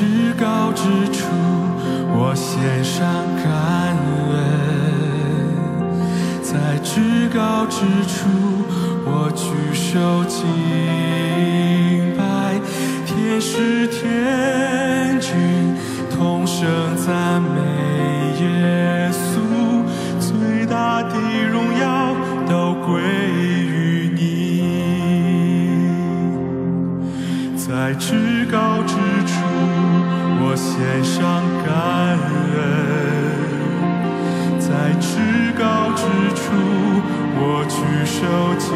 至高之处，我献上感恩；在至高之处，我举手敬拜。天使天君同声赞美耶稣，最大的荣耀都归于你。在至高之处，我献上感恩；在至高之处，我举手敬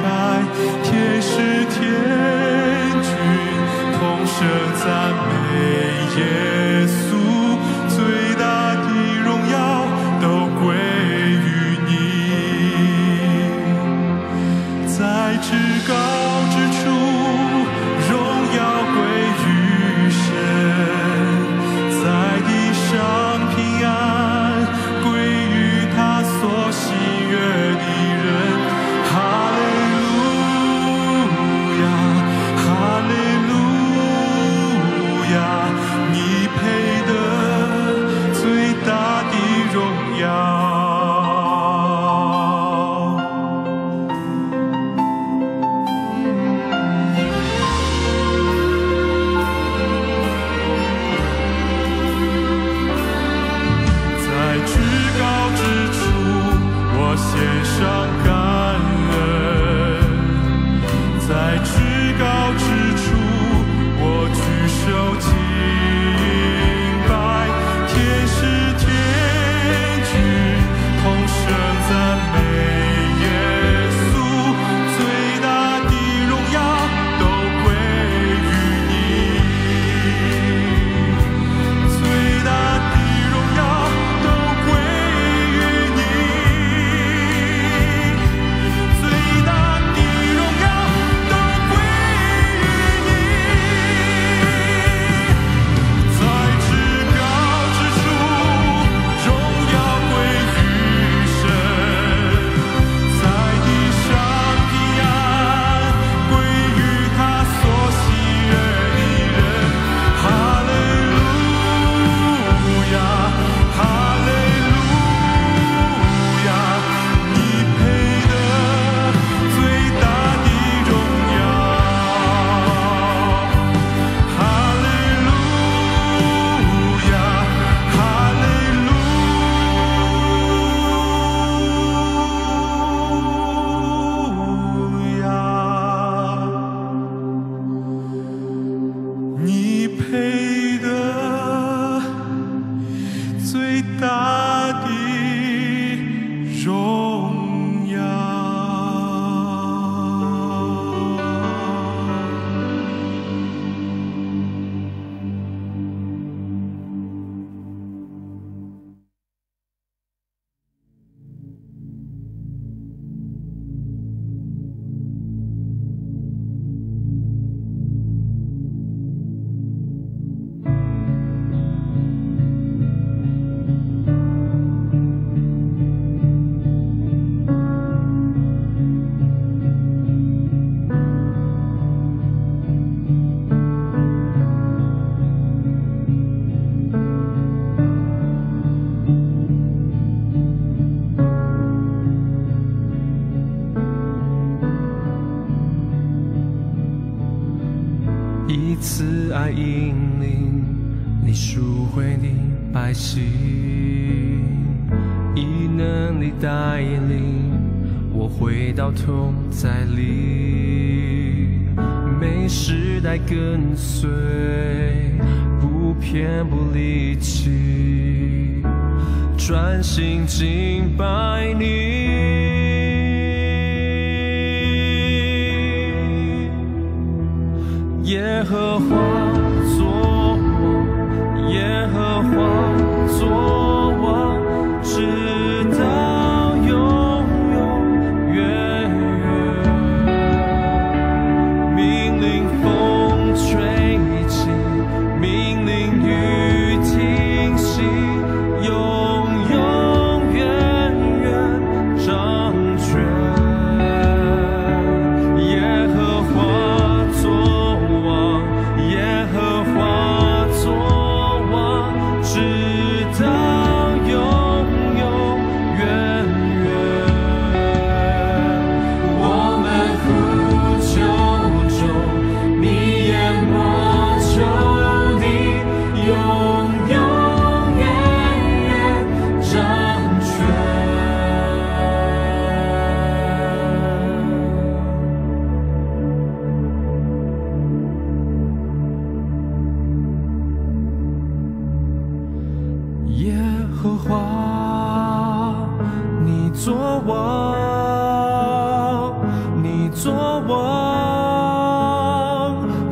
拜。天使天君同声赞美耶稣，最大的荣耀都归于你。在至高之处，荣耀归于神；在地上平安归于他所喜悦的人。哈利路亚，哈利路亚，你配得最大的荣耀。在至高之处，我献上感恩；在至高之处，我举手敬拜。天使天君同声赞美耶稣，最大的荣耀都归于你，最大的荣耀都归于你，最大的荣耀都归于你。在至高之处，荣耀归于神；在地上平安归于他所喜悦的人。哈利路亚，哈利路亚，你配得最大的荣耀。哈利路亚，哈利路亚，你配得最大的荣耀。以慈爱引领你赎回的百姓，以能力带领我回到同在里，每时代跟随，不偏不离弃，专心敬拜你。耶和华作王，耶和华作王，直到永永远远。命令风吹起，命令雨停息，永永远远掌权。耶和华作王，耶和和华，你作王，你作王，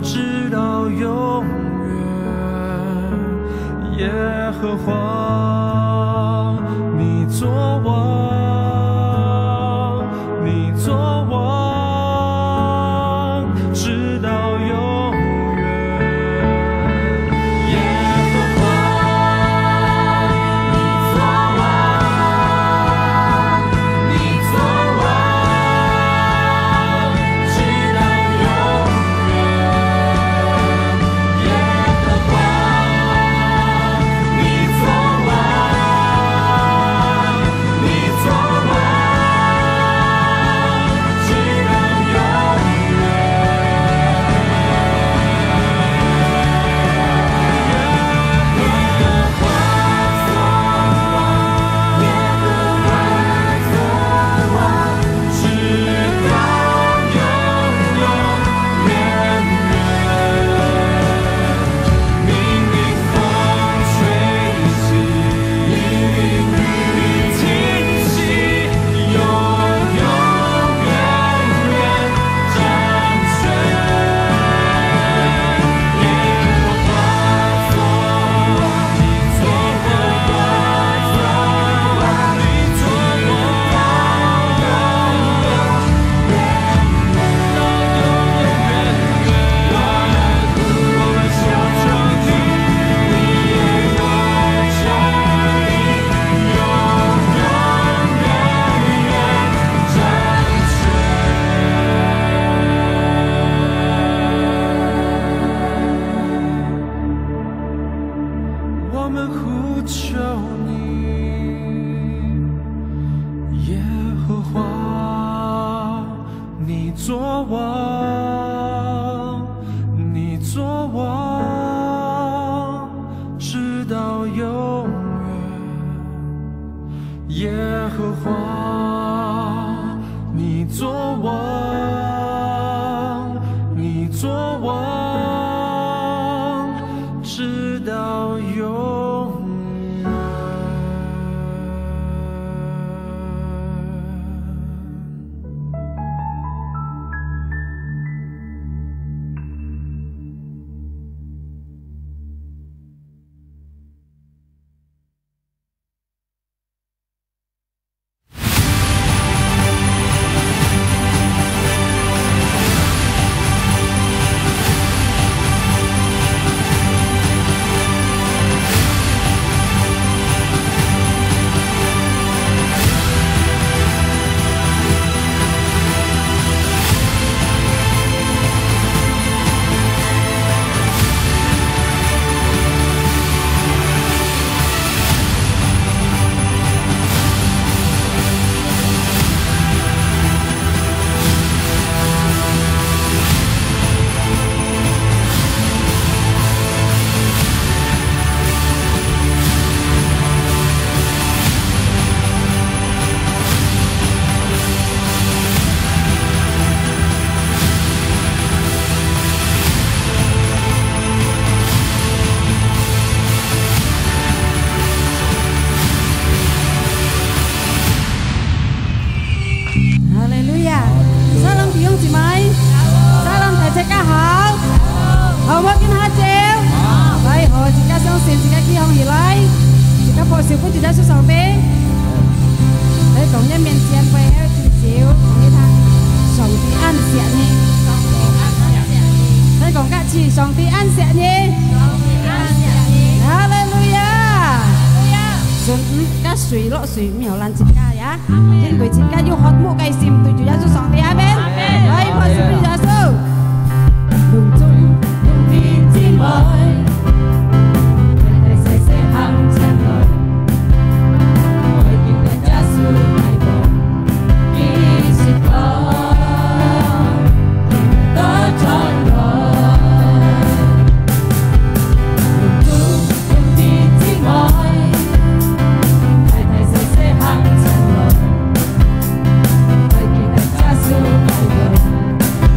直到永远。耶和华，你作王，你作王，直到永远。耶和华，你作王，你作王，直到永远。耶和华，你作王，你作王，直到永远。我们呼求你，耶和华，你作王，你作王，直到永远。耶和华，你作王，你作王，直到永远。Hãy subscribe cho kênh Ghiền Mì Gõ để không bỏ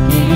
lỡ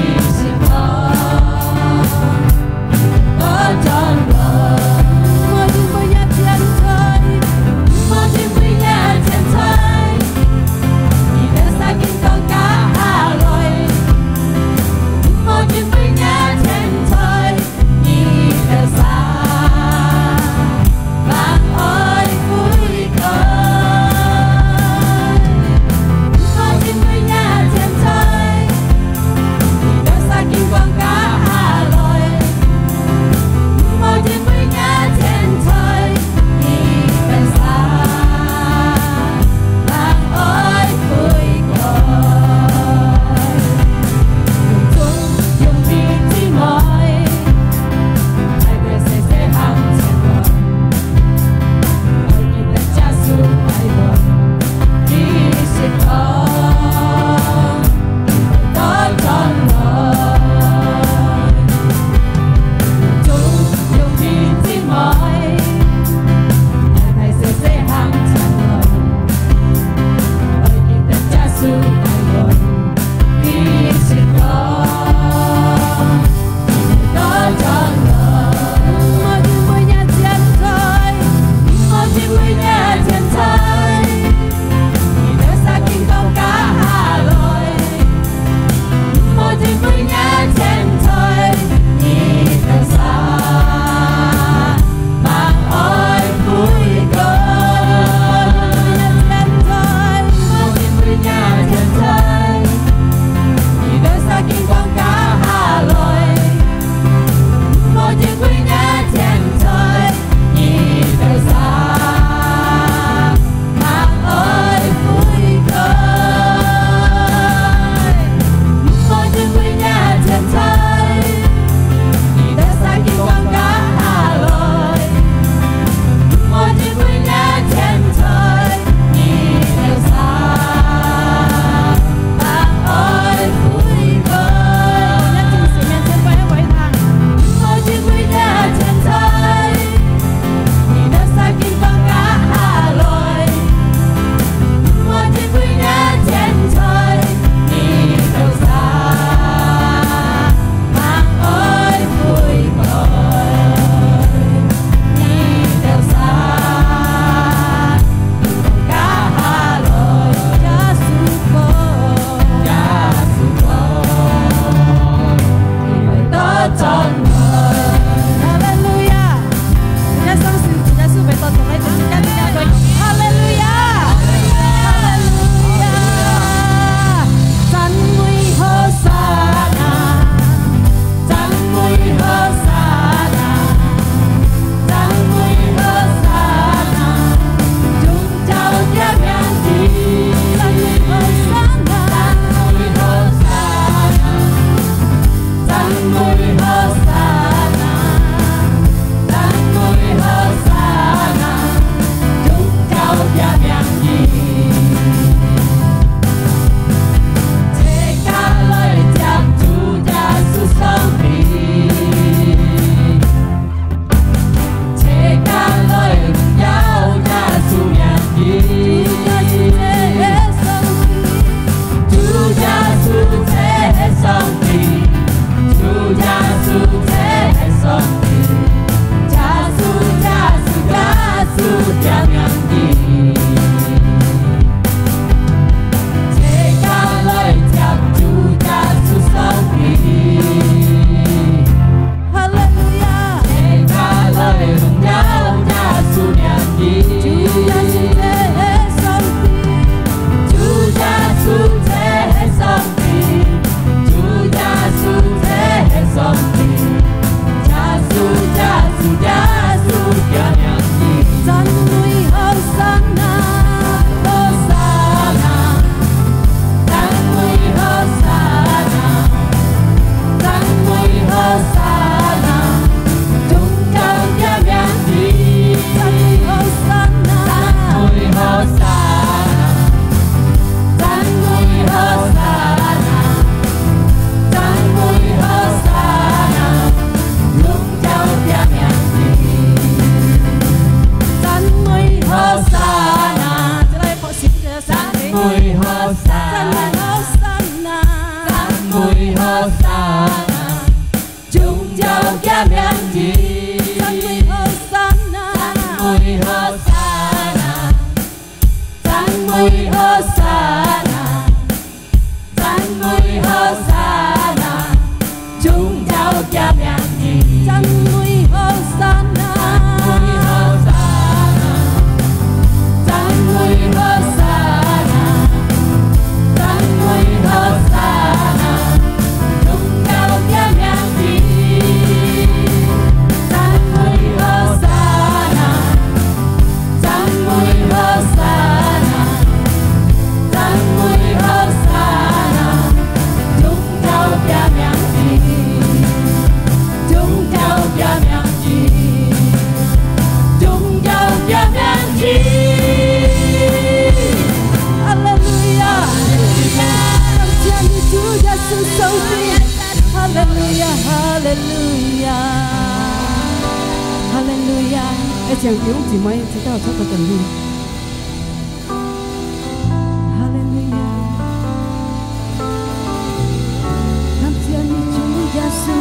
mừng Hosanna,赞美Hosanna, chúng cháu cha mẹ gì.赞美Hosanna,赞美Hosanna,赞美Hosanna, chúng cháu cha mẹ gì.赞美Hosanna,赞美Hosanna,赞美Hosanna, chúng cháu cha mẹ gì. Chúng cháu cha mẹ gì. Chúng cháu cha mẹ gì. Hallelujah, cảm ơn Chúa Giêsu sâu tin. Hallelujah, Hallelujah, Hallelujah. Em chàng yếu chỉ mấy chỉ tao cho tao cần đi. Hallelujah, cảm ơn Chúa Giêsu.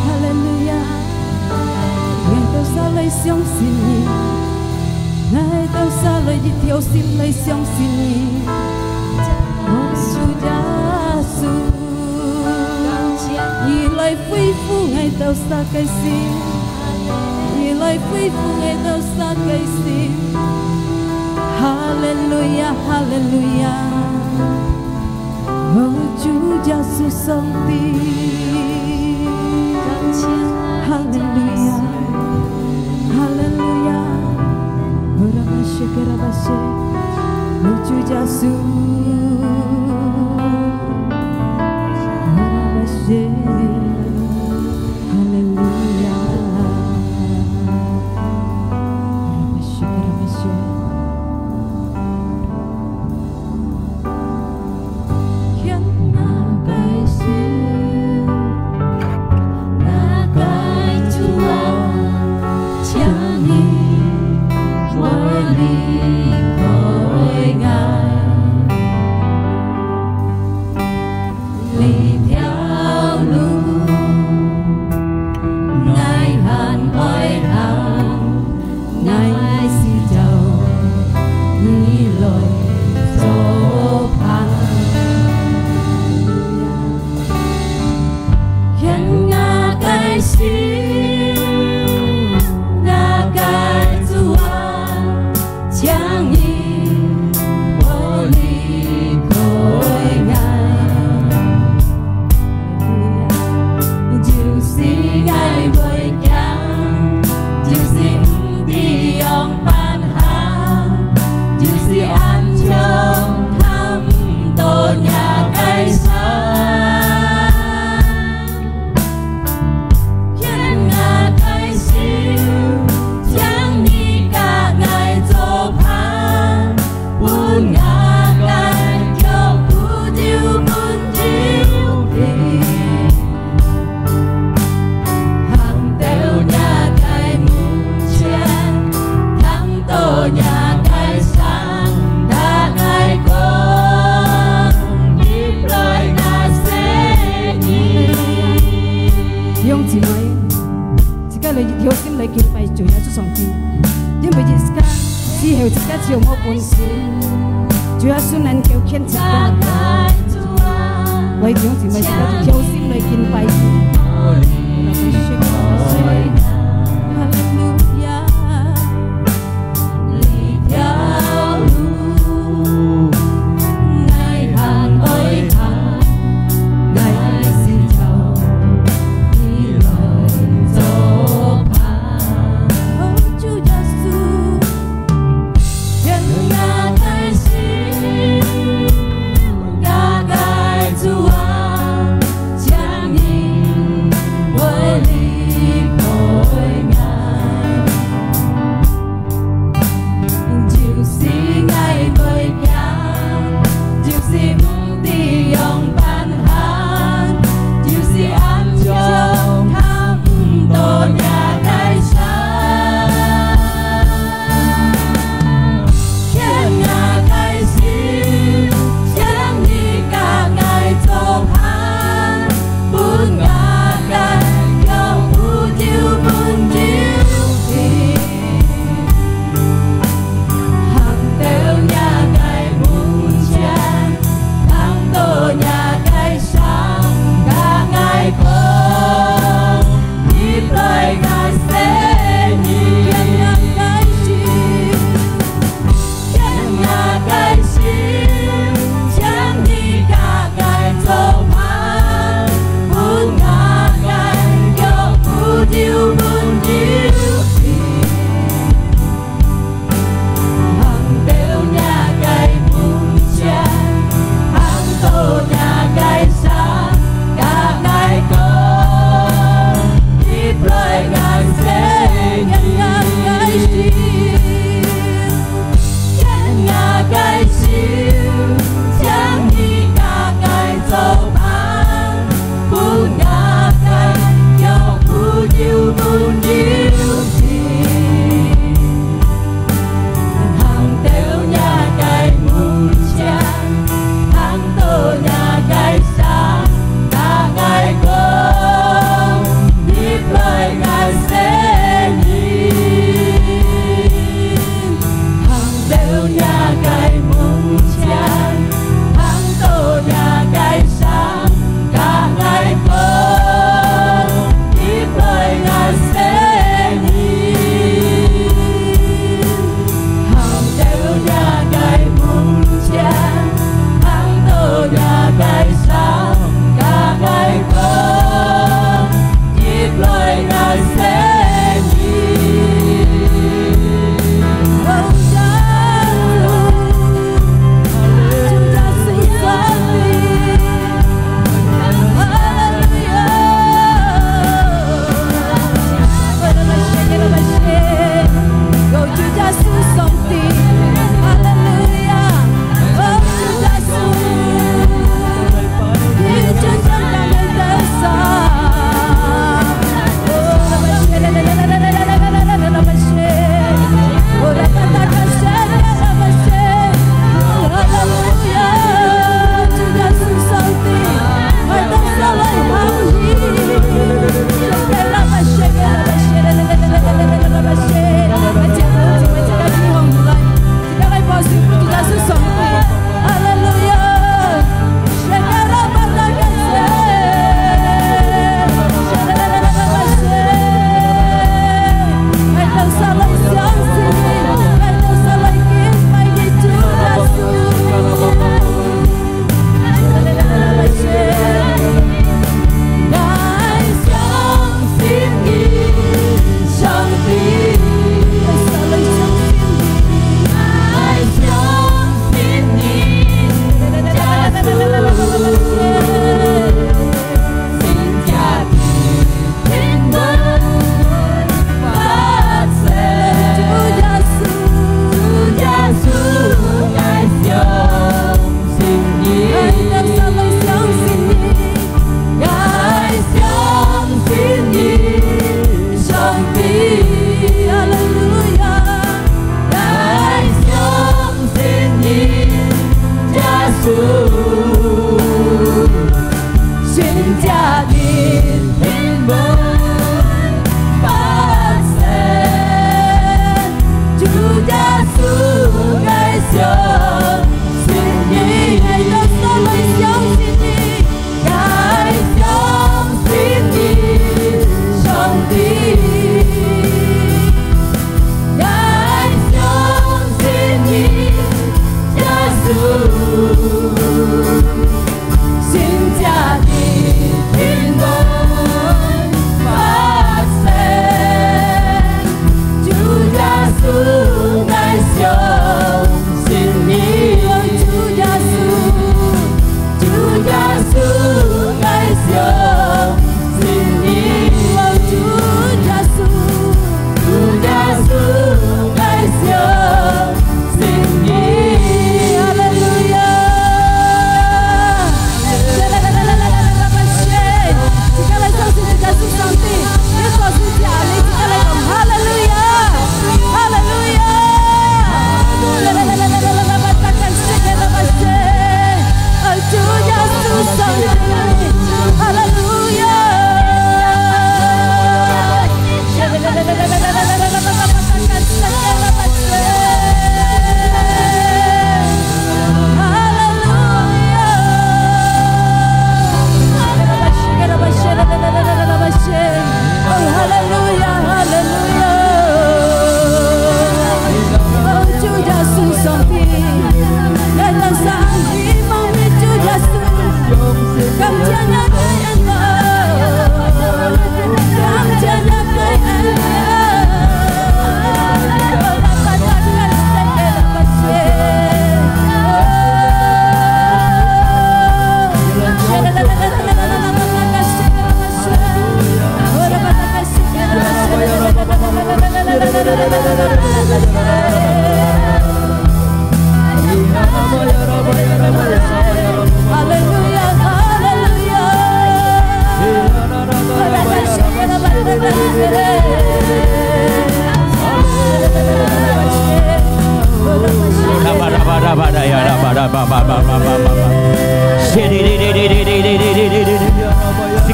Hallelujah, ngài đâu xa lời相信你，ngài đâu xa lời đi theo xin lời相信你。主耶穌，以來恢復我到撒基斯，以來恢復我到撒基斯。哈利路亞，哈利路亞，哦，主耶穌上帝，哈利路亞，哈利路亞，哦，拉巴謝，拉巴謝，哦，主耶穌。Hãy subscribe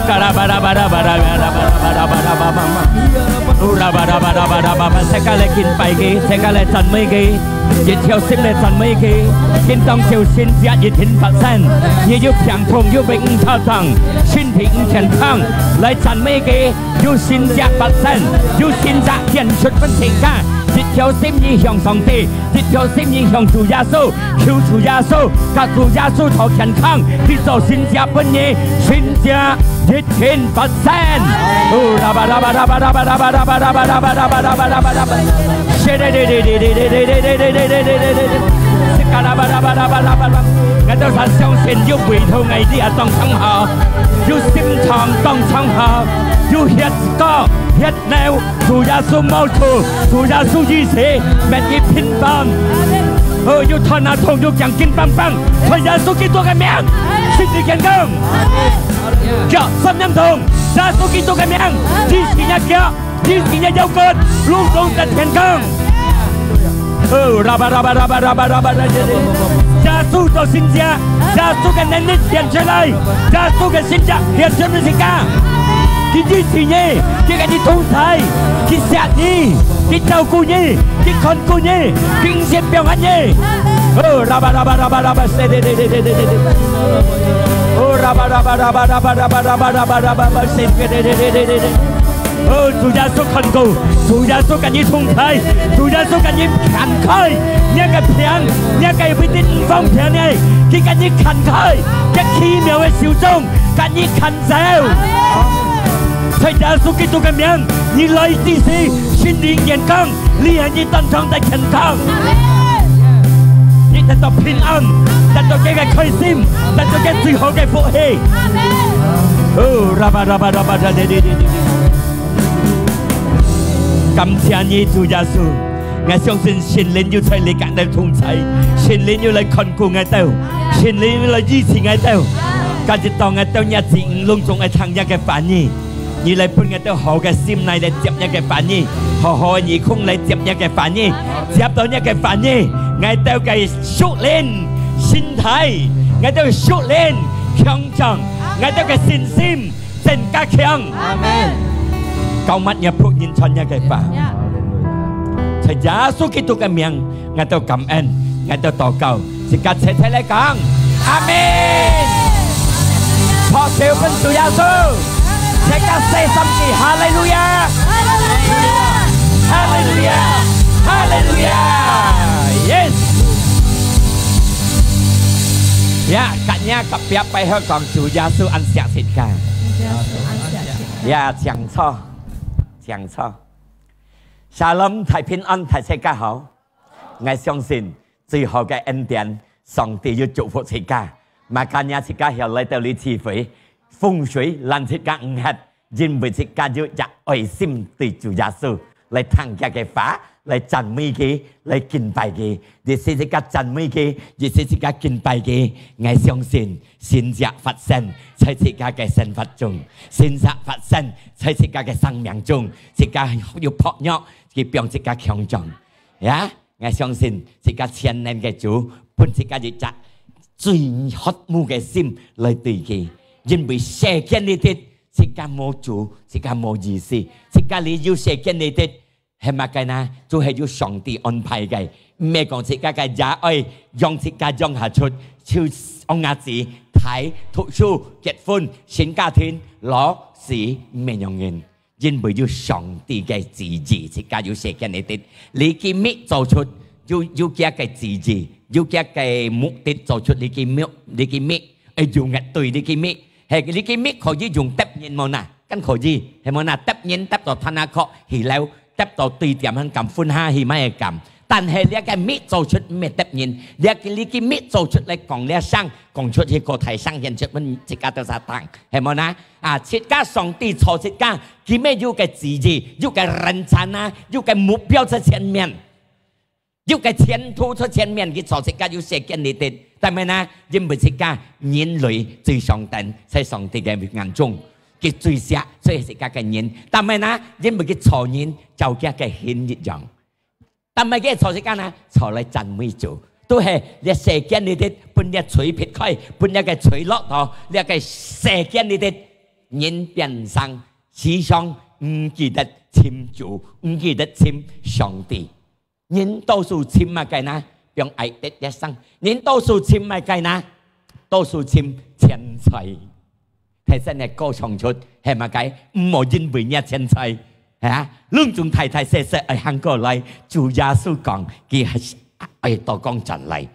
世界嚟敬拜佢，世界嚟讚美佢，熱跳心嚟讚美佢，見當朝先日熱天發生，也要平通要永超tăng，身體健康嚟讚美佢，要先日發生，要先日顯出分情感。一條心意向上帝，一條心意向主耶穌，求主耶穌，甲主耶穌頭健康，去做新家本嘢，新家一天發生。哦，啦吧啦吧啦吧啦吧啦吧啦吧啦吧啦吧啦吧啦吧啦吧啦吧，是的的的的的的的的的的的的，是噶啦吧啦吧啦吧啦吧啦。我都係相信要回頭藝啲啊當稱號，要心腸當稱號，要血歌。Hết nèo, chủ gia su mau chủ, chủ gia su di sĩ, mẹ đi pin băng. Yêu thọ nào thông yêu chẳng kinh băng băng, thời gia su kinh tu cái miệng, xin đi khen công. Kìa, xâm nhâm thông, gia su kinh tu cái miệng, di sĩ nhà kia, di sĩ nhà dâu cơn, luôn luôn cần khen công. Rabba rabba rabba rabba rabba gia su cho xin gia su cái nền nít hiện trở lại, gia su cái xin gia hiện trở lại cả. Cái gì thì nhỉ, cái gì thông thái, cái sẹt nhỉ, cái trâu cu nhỉ, cái con cu nhỉ, cái xếp béo ăn nhỉ. Rabba rabba rabba rabba se de de de de de de. Rabba rabba rabba rabba rabba rabba rabba rabba se de de de de de de. Chủ gia số con cu, chủ gia số cái gì thông thái, chủ gia số cái gì khăn khơi, nhớ cái phiền, nhớ cái vi tin phong phiền này, cái gì khăn khơi, cái khí miêu cái siêu trung, cái gì khăn dẻo. Thầy đã số cái tu cái miệng, như lời tí sĩ, xin đi健康, lý hành như tân trọng tại健康. Như tân tộc bình an, tân tộc cái khởi sim, tân tộc cái duy hộ cái phụ hệ. Rabba rabba rabba rabba đi. Cảm ơn như Chúa Giêsu, Ngài相信神靈要在你隔離同在，神靈要嚟看顧我哋，神靈要嚟支持我哋，今日當我哋日子隆重嘅參加嘅反應。你嚟搬嘅都好嘅心嚟嚟接一嘅反應，好好而空嚟接一嘅反應，接到一嘅反應，我哋嘅訓練身體，我哋訓練強壯，我哋嘅信心增加強。阿門。cầu mắt nhà phụ nhìn cho nhà cái phá. Thầy giá số kỹ thuật cái miệng, ngài tôi cảm ơn, ngài tôi tỏ cầu, xin cả sẽ thấy lại con. Amen. Thọ siêu phân Chúa Giêsu. Sẽ cả say xăm kỳ hallelujah. Hallelujah. Hallelujah. Yes. Ya, cả nhà cặp bia bay hơn còn Chúa Giêsu ăn sẹt thịt cả. Ya, chẳng so. Chẳng so. Shalom, Thầy Bình An, Thầy sẽ ca hảo. Ngài相信最後嘅恩典，上帝要祝福世界。mà cả nhà世界後來到你智慧，風水讓世界唔黑，因為世界要จาก愛心對主耶穌嚟參加嘅法，嚟讚美佢，嚟敬拜佢。你世界讚美佢，你世界敬拜佢，我相信善事發生在世界嘅生活中，善事發生在世界嘅生命中，世界要撲躍，佢讓世界強壯。呀，我相信世界千年嘅主，本世界要จาก最渴慕嘅心嚟對佢，因為世界呢啲世界冇主，世界冇意思，世界你要世界呢啲係乜嘅呢？就係要上帝安排嘅，唔係講世界嘅也愛讓世界讓下出，超按壓子睇讀書結婚成家庭攞事唔係容易，因為要上帝嘅旨意，世界要世界呢啲，你嘅咩做出要嘅嘅旨意。要嘅目的做出你嘅咩？你嘅咩？用嘅對你嘅咩？係你嘅咩可以用答應冇嗱？跟可以係冇嗱？答應答到ธนาคาร係แล้ว答到對點很咁歡喜係咩咁？但係你嘅咩做出咩答應？你嘅咩做出嚟講你生講出去個題生現出乜自家都撒旦係冇嗱？啊，設家上帝錯設家，佢咩要嘅旨意，要嘅認真啊，要嘅目標在前面。要嘅前途在前面，佢做世界要實現你哋，但係呢，因為世界人類最上等，喺上帝嘅眼中，佢最錫所以世界嘅人，但係呢，因為佢錯人就嘅顯一樣，但係佢錯世界呢，錯嚟讚美主，都係你實現你哋，半日取撇開，半日嘅取落頭，你嘅實現你哋人變生，時常唔記得親主，唔記得親上帝。人多數親乜嘅呢？用愛的一生。人多數親乜嘅呢？多數親錢財。睇真係歌唱出係乜嘅？唔好因為呢錢財啊，攏仲太太細細係行過嚟，主耶穌講佢係愛多講真理。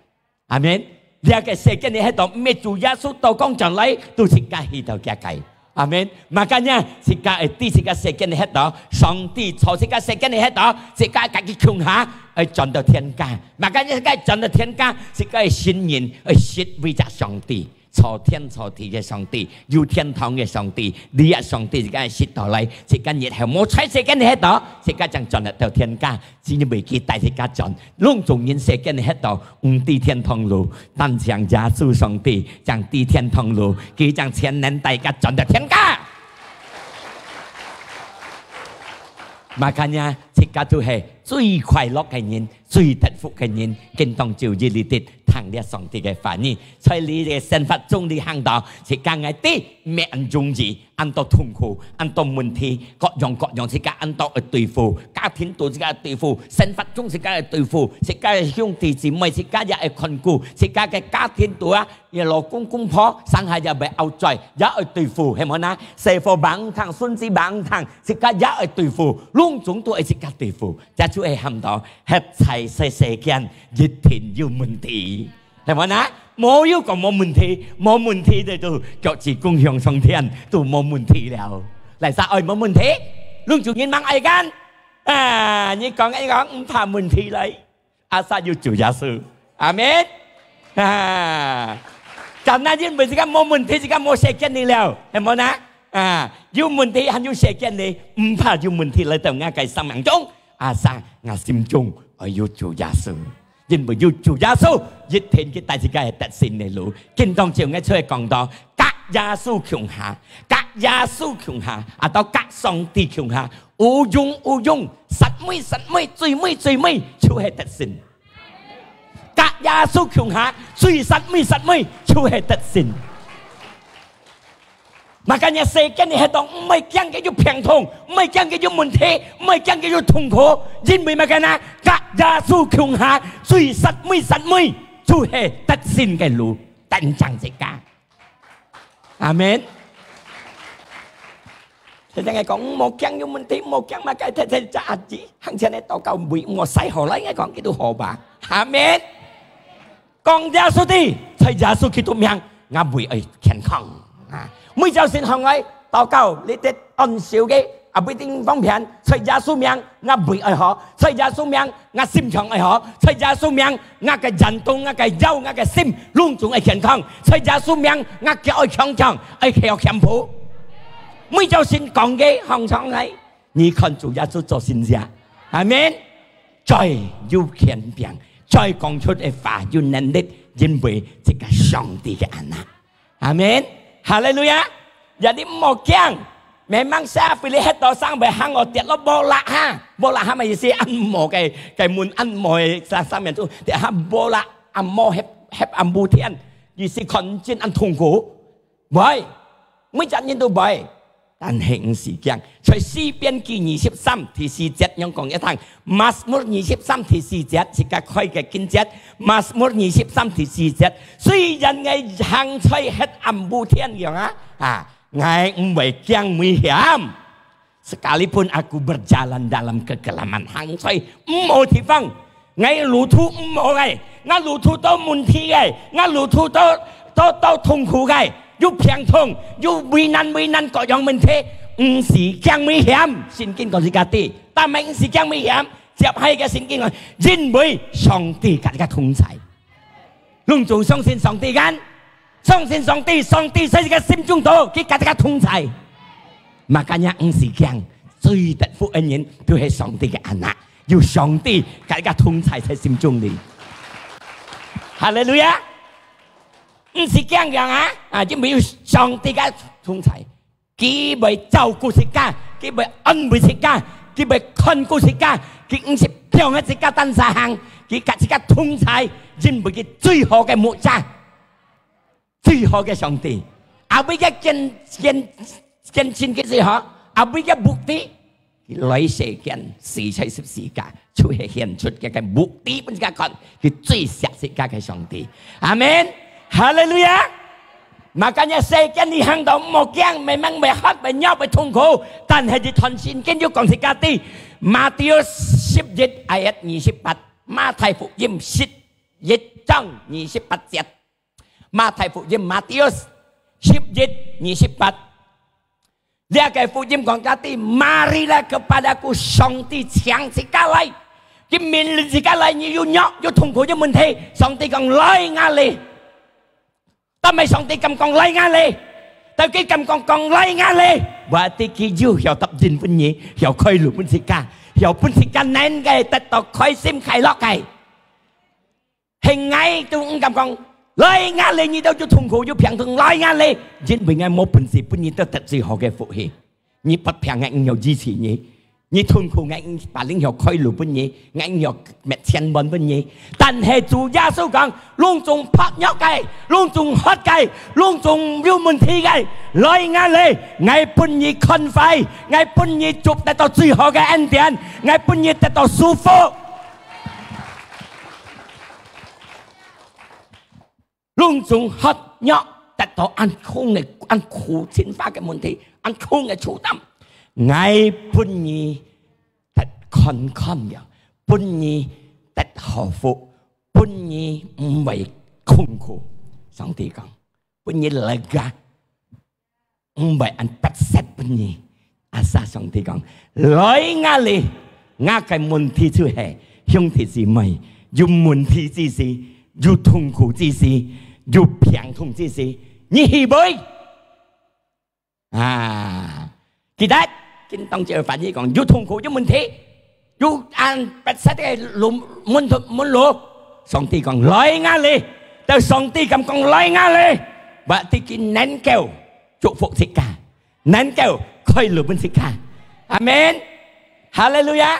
阿們。呢個世界你喺度咩主耶穌多講真理，都是家喺度嘅計。阿們。makanya jika di jika second head đó song ti cho jika second head đó jika các cái khung há ở chọn được thiên ca makanya cái chọn được thiên ca jika sinh nhìn ở sit với cha song ti cho thiên cho thì cái song ti yêu thiên堂嘅上帝你啊上帝jika sit到嚟jika nhiệt係冇吹 second head đó jika chẳng chọn được thiên ca chỉ như mấy cái đại jika chọn luôn dùng những second head đó đi thiên堂路但講耶穌上帝講đi thiên堂路佢講千年大家chọn được thiên ca makanya jika tu係最快樂嘅人最幸福嘅人經當照住你哋行呢上帝嘅法義在你嘅生活中你行到jika ngay啲咩人容易按到痛苦按到問題各樣jika按到去對付家庭度jika對付生活中jika去對付jika兄弟姊妹jika也去困苦jika嘅家庭度啊嘅老公公婆生下也被拗罪也去對付係咪啊媳婦棒堂孫子棒堂jika也去對付攏總都係jika對付就係喊到一切世間一定有問題係咪啊冇要講冇問題冇問題的都各自共享上天都冇問題了嚟晒愛冇問題攏仲要問愛กัน你講唔怕問題嚟阿沙要做耶穌阿們咁那因為這個冇問題這個冇世間你了係咪啊有問題還有世間你唔怕有問題嚟到我嘅生命中阿沙我心中我要做耶穌因為要做耶穌一天嘅大自己係得勝嘅路經當朝我出去講到隔耶穌強下隔耶穌強下到隔上帝強下有用實美就係得勝隔耶穌強下最實美就係得勝makanya世間你喺度唔係驚嘅要平痛唔係驚嘅要問題唔係驚嘅要痛苦因為乜嘅呢隔耶穌強下最實美就係得勝嘅路等長這家阿們佢淨係講冇驚要問題冇驚乜嘅睇就阿子行前嚟禱告會我使何來嘅講幾多好吧阿們講耶穌啲在耶穌基督名我會愛健康每就算向我禱告你哋按照嘅不一定方便在耶穌名我會愛好在耶穌名我心腸愛好在耶穌名我嘅人動我嘅腰我嘅心攏總愛健康在耶穌名我腳愛強愛腳健步每就算講嘅向上嚟你看主耶穌做先者阿們再有權柄再講出嘅話有能力因為這個上帝嘅安娜阿們哈利路亞jadi mau kiang memang saya pilih itu sang behang otiat lo bola ha mà gì ăn mò cái muốn ăn mò sang miền trung thì ha bola ăn mò hẹp ăn bù thiên gì si con trên ăn thùng cổ vậy mới chẳng nhìn đâu vậy但係時間在詩篇記23第4節用講一趟Mazmur 23第4節是個開嘅經節Mazmur 23第4節雖然我行在黑暗無天樣我唔會驚危險sekalipun aku berjalan dalam kegelapan hang在冇地方我路途唔冇嘅我路途都問題嘅我路途都痛苦嘅要平痛要為難各樣問題唔是驚危險聖經講是假啲但係唔是驚危險接係嘅聖經講因為上帝嘅個同在攏仲相信上帝嘅相信上帝在個心中度佢嘅個同在makanya唔是驚最得福嘅人都係上帝嘅安娜要上帝嘅個同在喺心中裏哈利路亞唔是這樣因為有上帝嘅同在，佢會照顧自家，佢會安慰自家，佢會看顧自家，佢唔是向自家單身行，佢嘅自家同在，因為佢最好嘅牧者，最好嘅上帝，為嘅 chân xin cái gì hả bây giờ bukti lấy sự kiện sự chạy sự cả chú hệ hiện xuất cái bukti bên cái con cái最实实嘅上帝 Amen Hallelujah 嘛今日世間你行到冇驚未掹未黑未憂未痛苦但係你傳信經要講是家啲馬太11 ayat 28馬太福音11章28節馬太福音Matius 11 28 dia cái福音講家啲 marilah kepadaku 上帝搶自家嚟佢面臨自家嚟你要nhọc要痛苦要問題上帝講嚟壓力但係上帝咁講嚟壓力但佢咁講嚟壓力話啲佢要有tập trình分嘢有開路分時間有分時間難嘅得到開心快樂嘅hình ngay tôi cũng咁講嚟壓力你都要痛苦要平thường嚟壓力因為我冇本事本嘢都特別好嘅福氣你不平安有支持你痛苦anh把linh hiệu khơi lụp bên nhỉ anh hiệu mẹ chen bần bên nhỉ但係主耶穌講luôn dùng phát nhóc cái luôn dùng hết cái luôn dùng yêu mình thi cái lời nghe lời ngày bên nhỉ khẩn phải ngày bên nhỉ chụp để tao最好嘅恩典ngày bên nhỉ để tao舒服luôn dùng hết nhóc để tao ăn không này ăn苦錢花嘅問題ăn không嘅chủ tâm ngày bên nhỉ thật khôn khôn nhiều bên nhỉ thật hạnh phúc bên nhỉ không phải khốn khổ song ti con bên nhỉ lega không phải ăn bát xét bên nhỉ asa song ti con lối ngã li ngã cái môn thi chưa hè không thì gì mày dùng môn thi gì dùng痛苦gì dùng平痛gì你喜bơi kỳ đấy kinh tông chơi phản gì còn dù痛苦với mình thế dù ăn bát sát cái lùm muốn lùm song ti còn lấy ngã li từ song ti cầm còn lấy ngã li và ti kinh nén kêu chúc phúc tất cả nén kêu khơi lùm bên tất cả Amen Hallelujah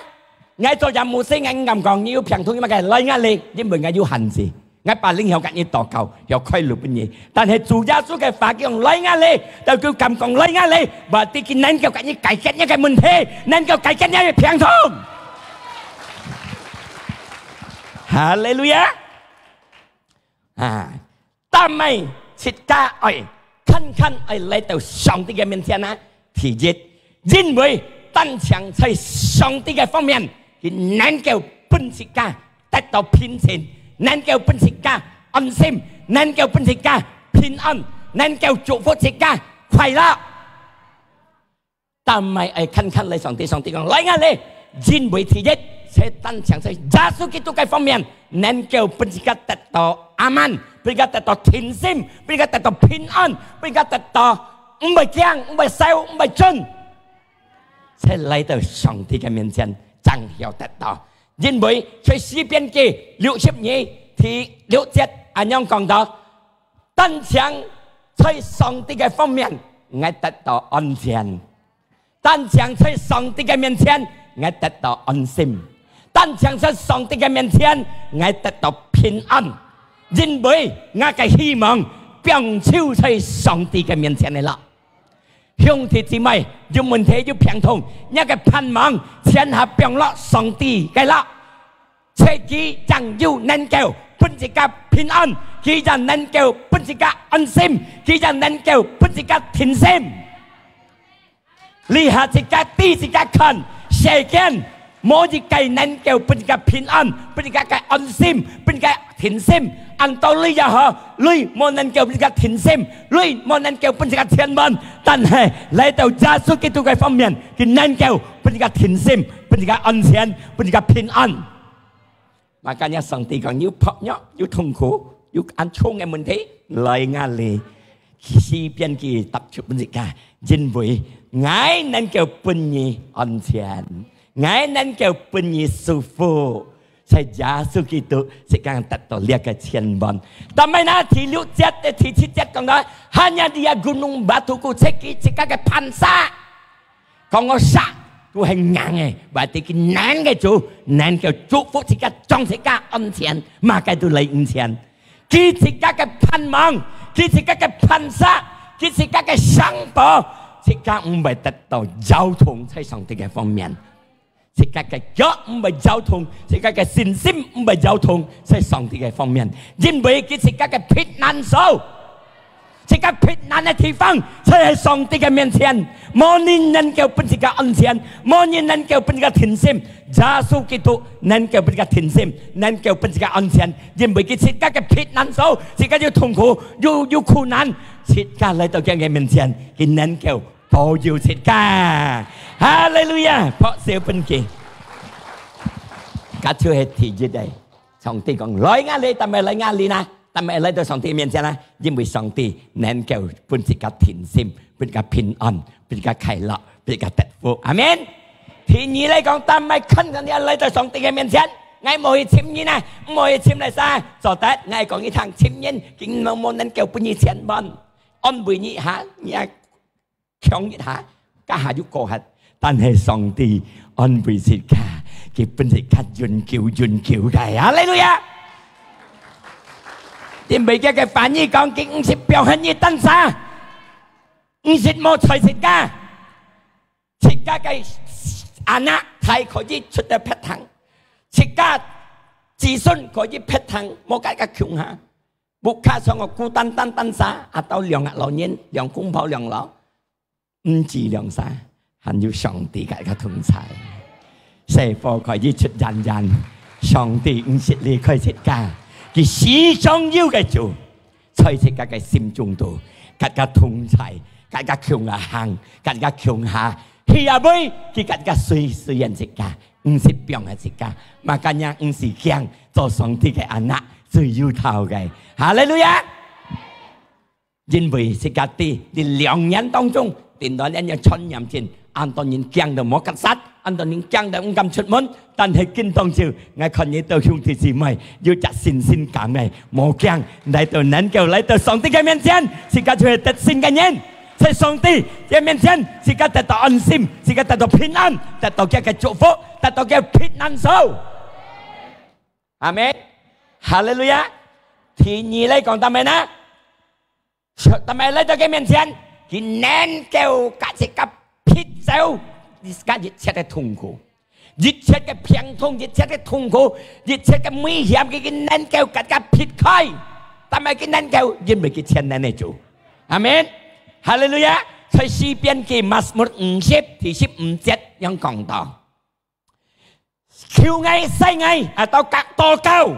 ngay tôi làm một sinh anh cầm còn nhiều phiền thôi nhưng mà cái lấy ngã li nhưng mà ngay dù hành gì ngay bà linh hiệu cả như tỏ cầu hiệu khơi lụp bên gì但係主耶穌嘅法叫lấy ngã li就叫cầm còn lấy ngã li và ti kinh nén kêu cả như cải cách những cái問題nén kêu cải cách những cái phiền thôi Hallelujah 但係切家愛近愛嚟到上帝嘅面前啊第一因為單強在上帝嘅方面佢能夠本切家得到平靜能夠本切家安心能夠本切家平安能夠祝福切家快樂但係愛近嚟上帝講嚟啊你因為第一在單強在耶穌基督嘅方面能夠本切家得到阿們俾佢得到甜心俾佢得到平安俾佢得到唔係驚唔係笑唔係盡才來到上帝嘅面前將要得到因為在詩篇記62第6節安樣講到單強在上帝嘅方面我得到安全單強在上帝嘅面前我得到安心單強在上帝嘅面前我得到平安因為我嘅希望表超在上帝嘅面前嚟啦兄弟姊妹有問題要平痛一個盼望天下表落上帝嘅啦切記將要能夠本自家平安佢就能夠本自家安心佢就能夠本自家甜心你下自家第自家看世間冇一個能夠本自家平安本自家嘅安心本自家甜心按道理也好你冇能夠本自家甜心你冇能夠本自家甜文但係嚟到耶穌基督嘅方面佢能夠本自家甜心本自家安全本自家平安makanya上帝講要撲咗要痛苦要按衝嘅問題來壓力詩篇記突出本自家因為我能夠本你安全我能夠本你舒服在耶穌基督是講得到呢個千萬但係呢第6節第7節講到 hanya dia gunung batuku cekik嘅磐石講我殺都係硬嘅，或者佢難嘅做，難嘅祝福自家，將自家安全，馬嘅都嚟唔前。佢自家嘅盼望，佢自家嘅盼殺，佢自家嘅想法，即刻唔係得到交通喺上帝嘅方面，即刻嘅腳唔係交通，即刻嘅信心唔係交通喺上帝嘅方面，因為佢即刻嘅避難所，即刻避難嘅地方，在上帝嘅面前，冇人能夠俾自己安全，冇人能夠俾自己停心，耶穌基督能夠俾自己停心，能夠俾自己安全，因為佢即刻嘅避難所，即刻要痛苦，要苦難，即刻嚟到佢嘅面前，佢能夠都要即刻，哈利路亞，破小本記，嗰條係第一day，上帝講來壓你，但係來壓你呢？但係嚟到上帝面前啦，因為上帝能夠俾自己停心，俾自己平安，俾自己快樂，俾自己得福，阿們。第二嚟講，但係近人哋嚟到上帝嘅面前，我冇去簽約啊，冇去簽嚟晒，就得我講一趟簽約，竟冇能夠俾你錢蚊，安慰你下，你強一下，家下要過下，但係上帝安慰自己，佢俾自己潤叫嘅，哈利路亞。因為佢嘅翻譯講，佢唔是表現於當下，唔是冇才是家，自家嘅阿娜係可以出得撇堂，自家自信可以撇堂，冇解嘅窮下，冇卡上個孤單沙，阿到兩老人、兩公婆、兩老，唔止兩沙，還有上帝嘅同在，社會可以出人，上帝唔是離開自家。佢始終要嘅做，在自家嘅心中度，更加同在，更加強行，更加強下，去阿妹，佢更加隨人自家，唔是變嘅自家，嘛咁樣唔是驚做上帝嘅阿娜最要頭嘅，哈利路亞！因為自家啲兩人當中，電腦人要傳染症，安當然驚到冇吉殺，安當然驚到唔敢出門。但係見當朝，我看你到兄弟姊妹要一信心感嘅，冇驚嚟到能夠嚟到上帝嘅面前，自家就係得勝嘅人，在上帝嘅面前，自家得到安心，自家得到平安，得到佢嘅祝福，得到佢嘅平安手。阿們，哈利路亞！第二嚟講得咩呢？但係嚟到佢面前，佢能夠解釋個撇走而家一切嘅痛苦。一切嘅病痛，一切嘅痛苦，一切嘅危險，佢能夠更加撇開，但係佢能夠因為佢全能嚟做，阿們，哈利路亞！在詩篇嘅mazmur 50第15節有講到，求愛世愛到各多高，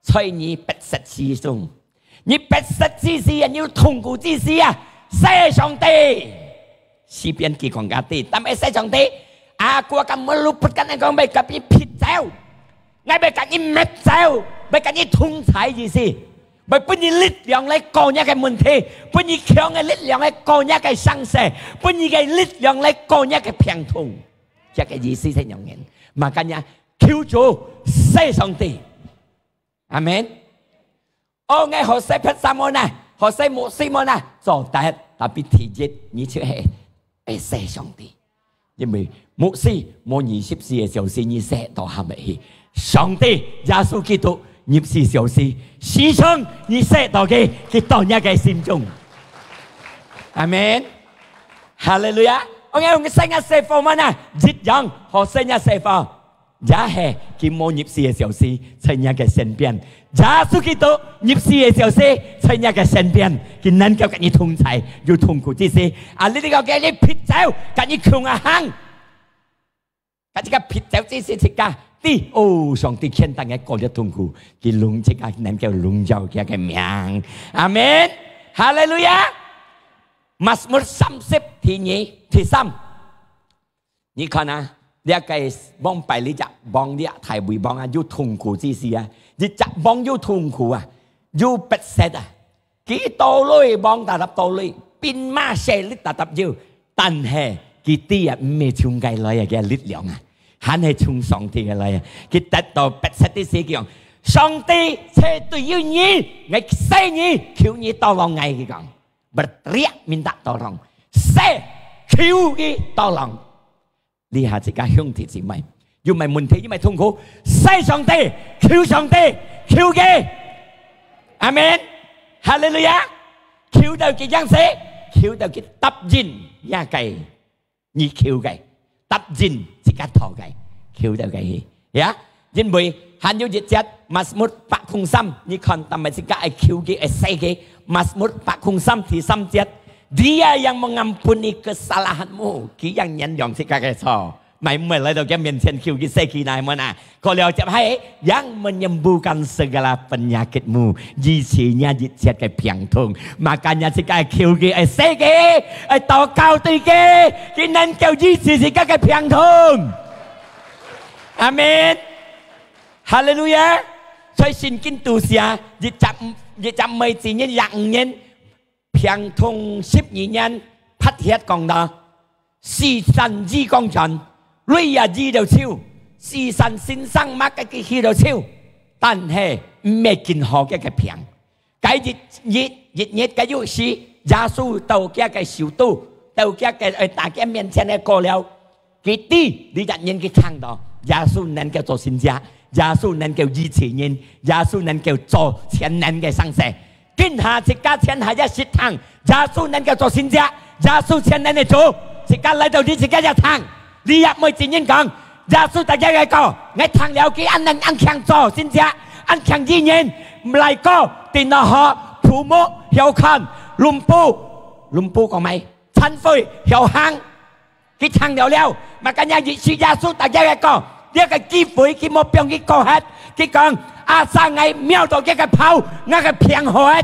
在你不實之中，你不實之時，你要痛苦之時啊，謝上帝，詩篇嘅講家啲，但係謝上帝。Aku akan meluputkan engkau baik kami pitau, ngay baik kami metau, baik kami thung thái gì gì, baik punya lit yang lấy câu nhá cái môn thi, punya khiong cái lit yang lấy câu nhá cái sang sẻ, punya cái lit yang lấy câu nhá cái phiền thùng, chắc cái gì xí thế nhộng nhiên, makanya cứu Chúa say song ti, amen. Oh ngay họ say phật samona, họ say một simona, rồi tapi tijet như thế hệ, say song ti. 因為牧師冇24嘅小時，你寫到係咪？上帝耶穌基督24小時，時常你寫到嘅，佢當日嘅心中。阿們，哈利路亞！我哋用聖經寫法乜啊？一樣學聖經寫法，也係佢冇24嘅小時，在你嘅身邊。耶穌基督24嘅小時，在你嘅身邊，佢能夠跟你同在，有痛苦之時，啊！你哋個嘅你撇走，跟你窮啊行，跟住個撇走之時，即係啲哦，上帝天堂嘅嗰啲痛苦，佢榮即係能夠榮耀佢嘅名，阿們，哈利路亞！mazmur 30第2第3，你看啊！你個幫拜你只幫你太會幫啊，要痛苦之時啊，你只幫要痛苦啊，要不捨啊，幾多類幫打入到類，邊馬寫你打入要，但係佢啲啊唔係從計來嘅力量啊，係係從上帝嘅來啊，佢得到不捨的時講，上帝係對於你，我寫你，求你多往愛佢講，berteriak minta tolong，寫求佢tolong。你下自家兄弟姊妹，要唔係問題，要唔係痛苦，西上帝，求嘅，阿們，哈利路亞，求到佢樣式，求到佢答應。呀計你求嘅，答應即刻陀嘅，求到嘅呀，因為還有一隻馬斯木白空心，你看但係即刻係求嘅係死嘅馬斯木白空心第三節。Dia yang mengampuni kesalahanmu, yang nhân si kakek so. Mày mulai dari mention kiu kisah kinai mana. Kalau cepat hai, yang menyembuhkan segala penyakitmu, jisinya jisiat ke piangtung. Makanya si kakek kiu kisah ke, tao kau tiga, kinan kau jisi si kakek piangtung. Amin. Hallelujah. Saya xin kính tu sia, jicam mấy chỉ nhân dạng nhân. Piang thông ship nhị nhân phát hiện con đó, si san di con trần, lui à di đầu chiêu, si san sinh sang mắc cái khi đầu chiêu,但係未見好嘅piang，cái熱cái遊戲，耶穌到嘅小島，到嘅大家面前嘅過了，佢啲你人人嘅聽到，耶穌能夠做先知，耶穌能夠醫治人，耶穌能夠做全能嘅生死。今下一家前下一食堂，耶穌能夠做先知，耶穌前能嚟做，一家嚟到你一家一堂，你入每自然講，耶穌大家嘅講，我堂了佢安能安強做先知，安強醫人，唔嚟個電腦學父母有看，lumlumpu講咪，殘廢有行，佢堂了，咪今日是耶穌大家嘅講，呢個機會佢冇俾佢講hết，佢講。อาสาไงเมียวตัวแกกระเพรางั้นก็เพียงหอย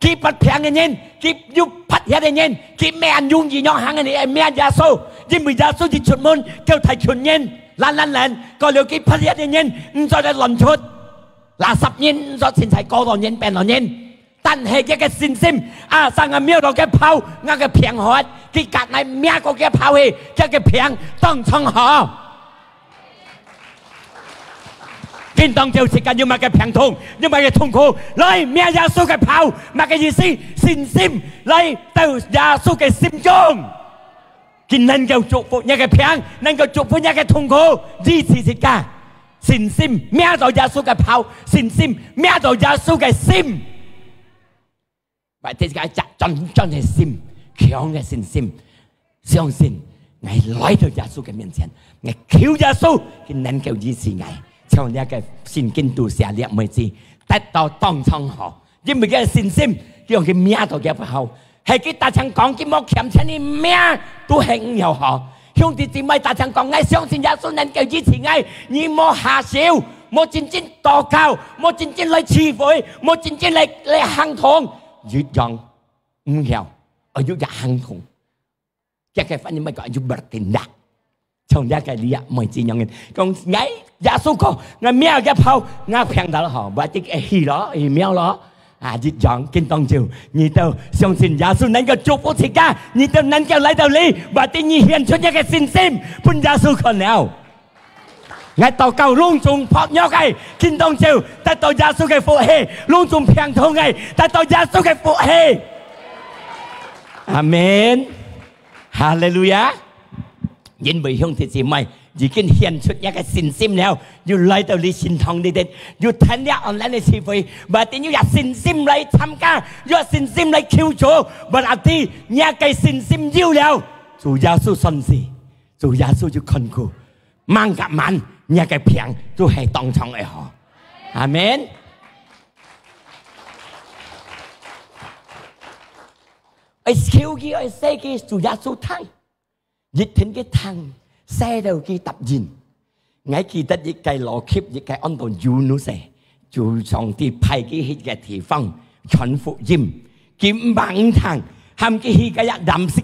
กีปัดเพียงเงินกียุบพัดเงินกีแม่อันยุ่งยี่น้องหางเงินไอ้แม่ยาสูยิ่งมียาสูที่ชุดมุนเกี่ยวไทยชุดเงินล้านก็เหลือกีพัดเงินจะได้หล่นชุดลาสับเงินจะสินใจก่อหล่นเงินเป็นหล่นเงินตั้งเหตุแกสินซิมอาสาไงเมียวตัวแกเผางั้นก็เพียงหอยกีกัดในเมียก็แกเผาเฮแกเพียงต้องช่องหอกินต้องเจ้าสิกันอยู่มาแกแผงทงอยู่มาแกทงคูเลยเมียยาสู้แกเผามาแกยีซีสินซิมเลยเต้ายาสู้แกซิมจงกินนั่นแกจุฟุเนี่ยแกแผงนั่นแกจุฟุเนี่ยแกทงคูยีซีสิกาสินซิมเมียตัวยาสู้แกเผาสินซิมเมียตัวยาสู้แกซิมแบบที่แกจัดจนให้ซิมเขียวแกสินซิม相信ไง來到耶穌嘅面前ไง求耶穌กินนั่นแกยีซีไง像呢個聖經讀寫列妹子得到當場好，因為佢信心讓佢命都嘅不好，係佢大聲講佢冇欠錢啲命都係唔有好。兄弟姊妹大聲講，我相信耶穌能夠醫治我，你冇下笑，冇真正禱告，冇真正嚟慈悲，冇真正嚟行動，越讓唔有，而越行動，即係反正咪講越bertindak。從一個你唔係自樣嘅，講我耶穌講我喵嘅炮，我平到好，或者係戲咯，係喵咯，啊，一樣見當照，你都相信耶穌能夠祝福自家，你都能夠嚟到你，或者你顯出一個信心，判耶穌看了。我禱告隆重撲約嘅，見當照得到耶穌嘅福氣，隆重平通嘅，得到耶穌嘅福氣。阿門，哈利路亞。因為兄弟姊妹已經顯出一個信心了，要嚟到你心堂裏邊，要聽呢online嘅詞彙，或者要有信心嚟參加，要有信心嚟求助，或者啲呢個信心要了，主耶穌信事，主耶穌就看顧，萬夾萬呢個平都係當場嘅好，阿門。ไอ้คิวกี้ไอ้เซกี้主耶穌睇。熱天嘅湯，曬到佢突然，我記得一個羅輯一個安到ยูนุส就上帝派佢去嘅地方傳福音，佢唔幫堂，喊佢去個一藍色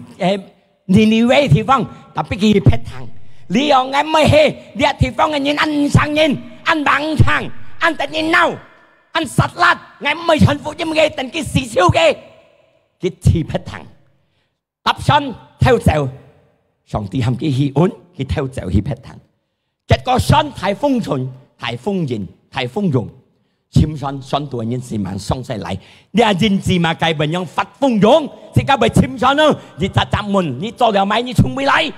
尼尼微地方，特別佢去劈堂，你又啱咪去呢個地方嘅人ăn sang人，ăn幫堂，ăn tận人鬧，ăn殺戮，啱咪傳福音嘅，但佢死少嘅，佢去劈堂，搭上跳走。上帝喊佢去安，佢偷走去劈壇。結果山太風吹、太風炎、太風湧，簽山多人士萬上曬嚟。你係人治嘛？計本樣發風湧，即刻被簽山咯。你砸砸門，你做了咪？你從未嚟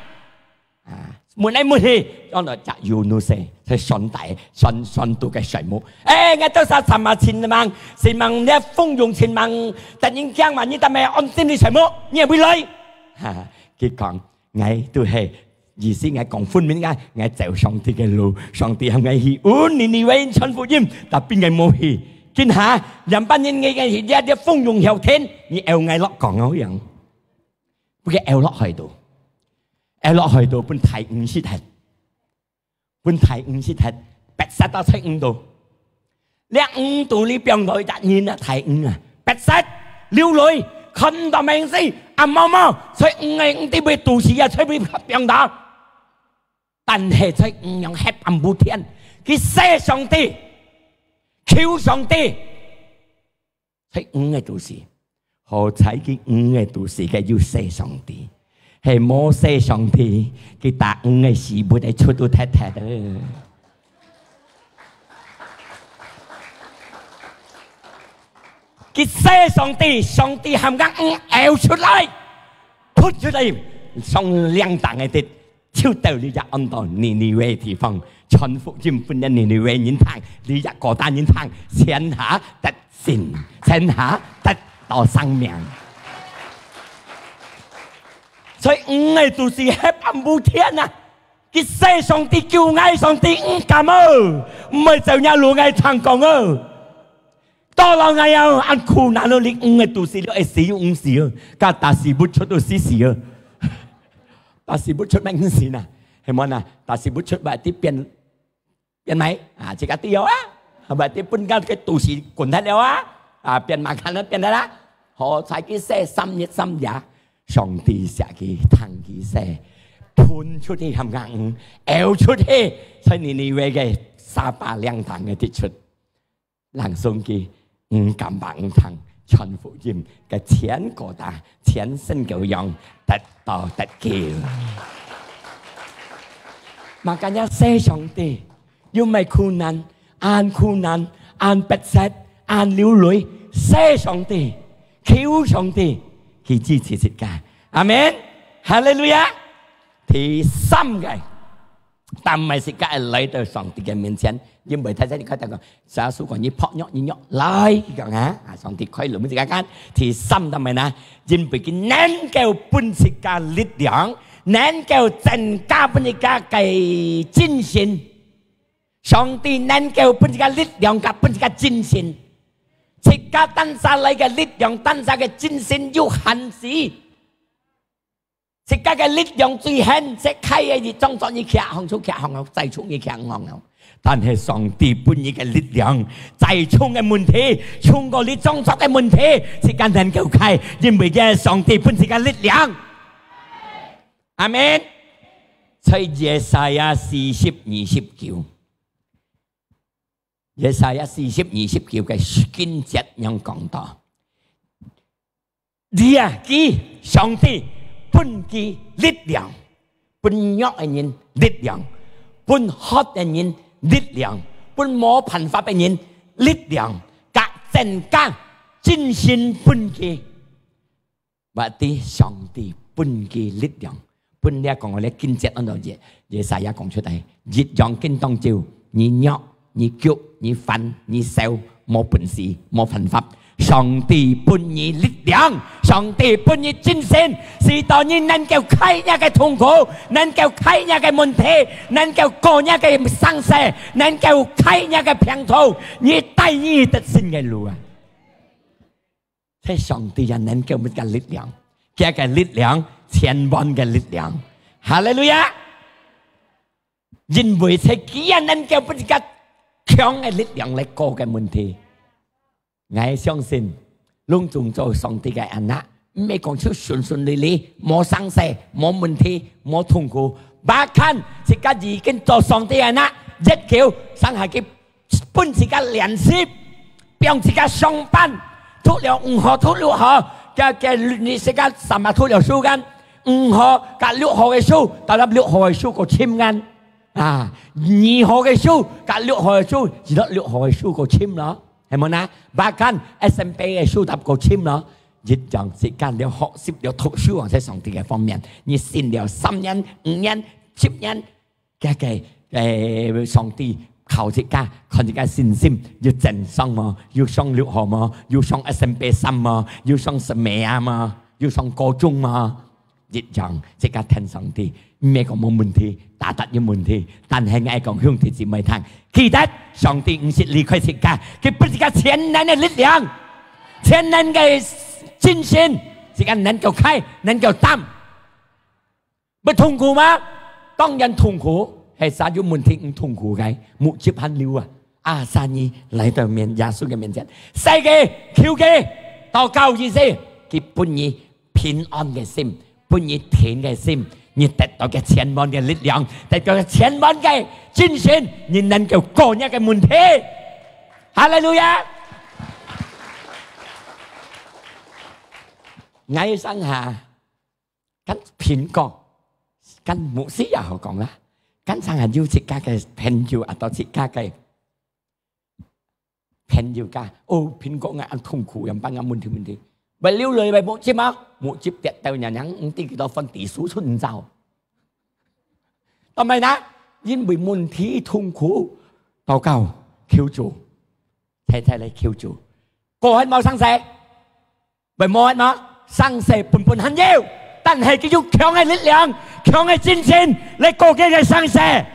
啊？門嚟門去，當來砸ยูนุส係山大山多嘅水母。誒，我都殺尋日前晚，前晚呢風湧前晚突然間話你得咪安心啲水母，你係會嚟？佢講我都係意思我講寬面嘅，我走上帝嘅路，上帝係我去按你為傳福音，但邊個冇去？見下人班人嘅一啲風湧後天，你搖我落講嗰樣，不過搖落去到，搖落去到本睇五時睇，本睇五時睇，白色到睇五度，你五度你變來突然啊睇五啊，白色流淚，看到明星啊媽媽，所以五嘅五啲被都市啊，所以被變大，但係所以五樣黑暗無天，佢寫上帝。求上帝，係五個都市，何彩嘅五個都市嘅要寫上帝，係冇寫上帝，佢打五個字冇得出到踢踢嘅。佢寫上帝，上帝含間五咬出嚟，吐出嚟，上兩大嘅啲，超到你就按到你位地方。傳福音本人你為人聽，你一個單人聽，天下得善，天下得到生命。所以五個都是黑暗無天啊！佢寫上帝叫嗌上帝唔敢哦，唔係就有路嗌唱講哦。多老嗌有按苦難咯，你五個都是了，死要五時哦，加大事不出到死時哦，大事不出咩五時啊？係咪啊？大事不出咪啲變ไหมจะกัดเดียวอ่ะแบบที่ปุ่นกันcái tù sĩ quần thắtแล้วอ่ะเปลี่ยนมาคันแล้วเปลี่ยนได้ละhọใช้cái xeซ้ำยึดซ้ำยาสองตีเสียกี่ทางกี่เซ่พุ่นชุดที่ทำงานเอวชุดที่ใช้นี่เวกซาปาเลี้ยงทาง嘅ที่ชุดหลังทรงกี่กำบังทาง傳福音嘅錢過大錢身夠用得到得叫มากันยาเซ่สองตียูไม่คูนันอ่านคูนันอ่านเป็ดเซตอ่านลิ้วลุยเซ่สองตีคิ้วสองตีที่จีสิสิกาอาเมนฮาเลลูยาที่ซ้ำกันตามไม่สิกาเลยตัวสองตีกันเหมือนเช่นยิ่งไปท้ายๆเขาจะก็สาสุก่อนยิ่งเพาะเนาะยิ่งเนาะไล่กันฮะสองตีค่อยหลุมสิกากันที่ซ้ำทำไมนะยิ่งไปกินแน่นแก้วปุ่นสิกาลิดหยาง能夠增加本家嘅精神，上帝能夠本家力量及本家精神，自家誕下嚟嘅力量、誕下嘅精神要限制，自家嘅力量最限制開嘅裝作你劇行出劇行後，再衝嘅劇行後，但係上帝本嘅力量，再衝嘅問題，衝過你裝作嘅問題，自家能夠開，因為嘅上帝本嘅力量。阿們，在耶賽亞40:29，耶賽亞40:29嘅經節樣講到，你啊，佢上帝本嘅力量，本弱嘅人力量，本黑嘅人力量，本冇辦法嘅人力量，格增加精神本嘅，或者上帝本嘅力量。本呢講我哋經節嗰度耶賽亞講出嚟，熱陽經當照，你弱、你腳、你瞓、你笑，冇本事、冇辦法。上帝本你力量，上帝本你精神，是當你能夠開一個痛苦，能夠開一個問題，能夠過一個生死，能夠開一個平途，你帶你的新嘅路啊！係上帝人能夠乜嘅力量，嘅嘅力量。千萬嘅力量，哈利路亞！因為係幾人能夠不一個強嘅力量嚟過嘅問題，我相信隆重做上帝嘅人啊，唔係講出順順利利，冇生死，冇問題，冇痛苦。巴看自己已經做上帝嘅人啦，一叫生下佢本自己練習，讓自己上班，脱了5號脱6號，嘅你自己3日脱了數間。5號加6號嘅數，但係6號嘅數個簽緊啊！2號嘅數加6號嘅數，只得6號嘅數個簽咯，係咪啊？bahkan SMP 嘅數搭個簽咯，一樣時間了學習了讀書或者上帝嘅方面，你信了3年、5年、10年嘅上帝靠自家，靠自家信心，要正上嘛，要上6號嘛，要上SMP 3嘛，要上什麼啊嘛，要上高中嘛。日常即刻聽上帝，唔係講冇問題，大得有問題，但係愛講向天姊妹聽，記得上帝唔是離開世界，佢不是個全能嘅力量，全能嘅精神，是個能夠開，能夠擔，不痛苦嗎？當然痛苦，係啥有問題唔痛苦嘅，冇接hand了啊！阿三姨嚟到耶穌嘅面前，世嘅求嘅禱告意思，佢本意平安嘅心。本你天嘅心，你得到嘅千萬嘅力量，得到嘅千萬嘅精神，你能夠過一個問題。哈利路亞！我生下跟蘋果，跟牧師又好講啦，跟生下要自家嘅朋友啊，到自家嘅朋友家，哦，蘋果我痛苦，又幫我問題。為了lời bài một chiếc máu một chiếc tiệt tàu nhà nhắn tí đó phân tỷ số xuân giàu tao mày ná nhưng bị môn thi thung khổ tao cầu kêu chủ thay lại kêu chủ cô hết mau sang xe bởi mua hết nó sang xe bùn hắn nhiều但係叫做強嘅力量強嘅精神你過幾嘅sang xe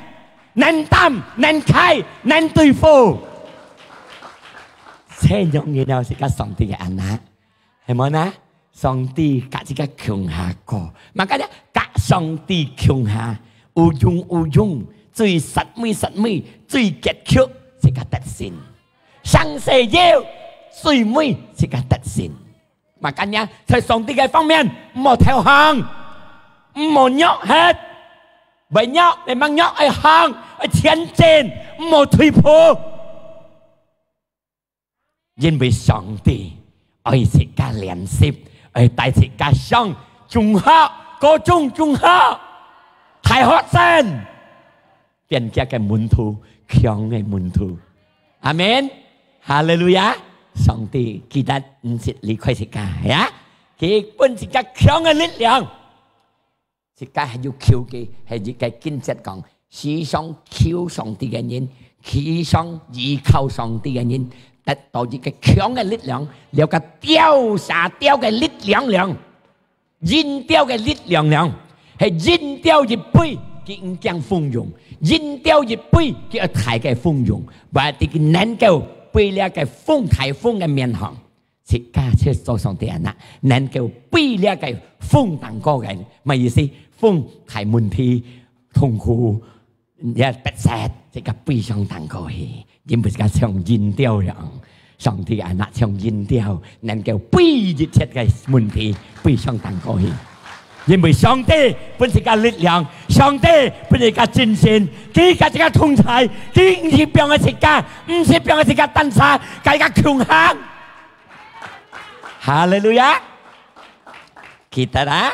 能擔能開能對付這樣嘢就係個上帝嘅安娜係咪呢？上帝甲這個強下過，makanya甲上帝強下有用，最實美，最傑出這個特性。上世要最美這個特性。makanya在上帝嘅方面唔好投降，唔好喐hết，唔喐你mang喐去行去前進，唔好退步，因為上帝。愛是個聯繫，愛帶是個上中學、高中、中學、大學生，變成個門徒，強嘅門徒。阿門，哈利路亞！上帝記得唔是離開世界呀，佢本是個強嘅力量，世界係要求嘅，係一個經濟講，時常求上帝嘅人，時常依靠上帝嘅人。得到一個強嘅力量，有個掉下掉嘅力量量，扔掉嘅力量量，係扔掉一杯佢唔講豐容，扔掉一杯佢大嘅豐容，或者佢能夠背了個風颱風嘅面行，是假設做上帝人啦，能夠背了個風當個嘅，乜意思？風係問題痛苦，也不實，這個背上當個嘅。因為個像扔掉樣，上帝啊，那像扔掉，能夠背一切嘅問題，背上當過去。因為上帝本是個力量，上帝本是個精神，佢個這個通才，佢唔是變嘅世界，唔是變嘅世界單殺，佢個強項。哈利路亞！記得啦，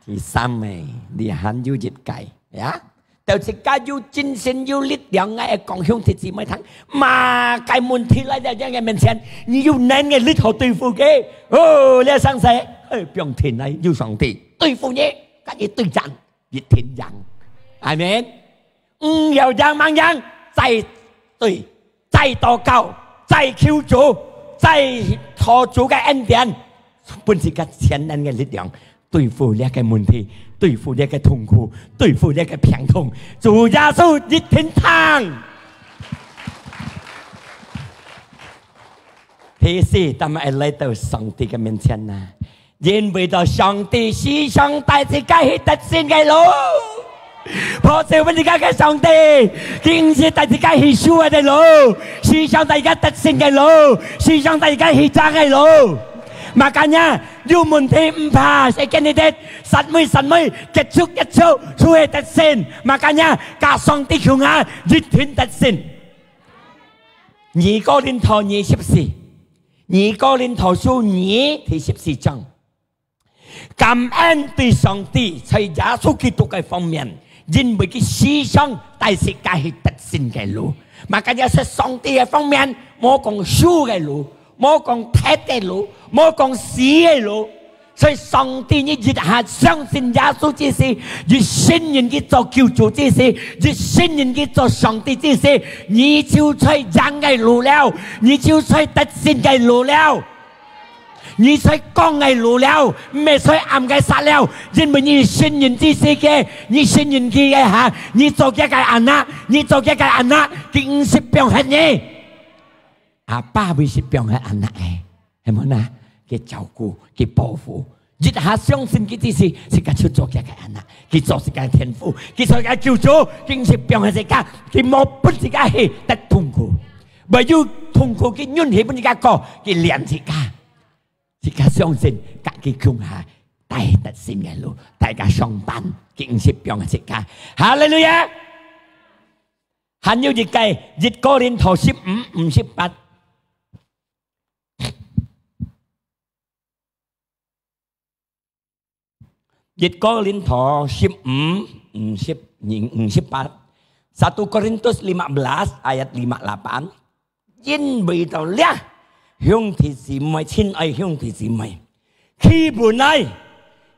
第三名你很有熱計呀。就是家有精神有力量嘅講向天姊妹聽，嘛個問題嚟到人嘅面前，你要能嘅力頭對付佢。哦，你上世，不用天嚟要上帝對付你，跟你對戰，越天人，係咪？有人猛人，再對，再禱告，再求主，再托主嘅恩典，本是個全能嘅力量對付呢個問題。對付呢個痛苦，對付呢個病痛，主耶穌一天堂。第四，他們來到上帝嘅面前啦，因為到上帝時常帶自己去特勝嘅路，破碎我哋嘅上帝，經是帶自己去輸嘅路，時常帶自己特勝嘅路，時常帶自己去爭嘅路。Makanya有問題唔怕，係見你哋實美結束一出出去得勝。Makanya 加上啲強啊，熱天得勝。2哥林多24，2哥林多書2第14章，感恩對上帝在耶穌基督嘅方面，因為佢時常帶世界去得勝嘅路。Makanya在上帝嘅方面，冇講輸嘅路。冇講鐵嘅路，冇講死嘅路，所以上帝你越下相信耶穌之時，越信任佢做救主之時，越信任佢做上帝之時，你就在人嘅路了，你就在得勝嘅路了。你才講嘅路了，未才暗嘅殺了，因為你信任之世界，你信任佢嘅嚇，你做嘅個安娜，你做嘅個安娜，佢唔是病係你，阿爸會是病係安娜嘅，係咪呐？佢照顧，佢保護，一下相信佢之事，是佢去做嘅個安娜，佢做是佢天賦，佢做嘅救主，佢唔是病係自家，佢冇本自家係得痛苦，唯有痛苦佢允許本自家過，佢練自家。自家相信自己窮下帶得新嘅路，大家上班經濟變嘅自家，哈利路亞！還有一計1哥林多15:58，1哥林多15:58， 1 Korintus 15 ayat 58， 因為到了。兄弟姊妹，親愛兄弟姊妹，佢本來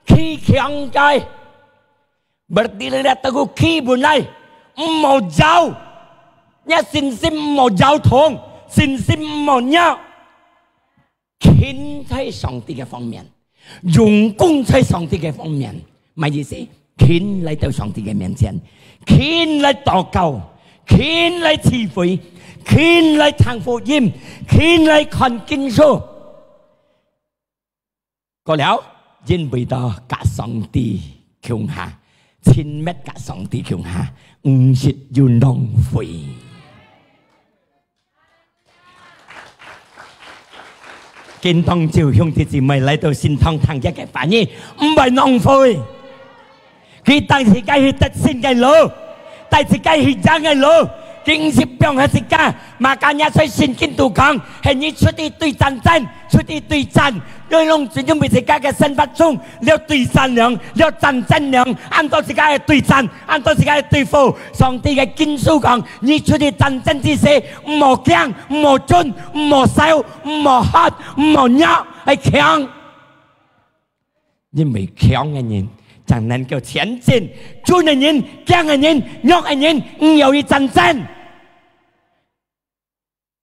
佢強ใจ，berarti lihat aku佢本來唔好走，一信心唔好走痛，信心唔好拗，傾在上帝嘅方面，用功在上帝嘅方面，乜意思？傾嚟到上帝嘅面前，傾嚟禱告，傾嚟慈悲。傾嚟聽福音，傾嚟看經書，過了，因為到甲上帝窮下，親密甲上帝窮下，唔是要浪費。見當朝兄弟姊妹嚟到善堂聽一嘅反應，唔係浪費，佢當時間去得勝嘅路，當時間去爭嘅路。經濟病係自家，makanya saya sinkin tukang，係你出去對戰爭，出去對戰，你弄住咗咪自家嘅身份中，你要對戰量，你要戰爭量，按照自家嘅對戰，按照自家嘅對付，上帝嘅經書講，你出去戰爭之時，唔好驚，唔好進，唔好笑，唔好喝，唔好鬧，係強，因為強嘅人。才能夠前進，做的人、講的人、惡的人，唔有一戰爭。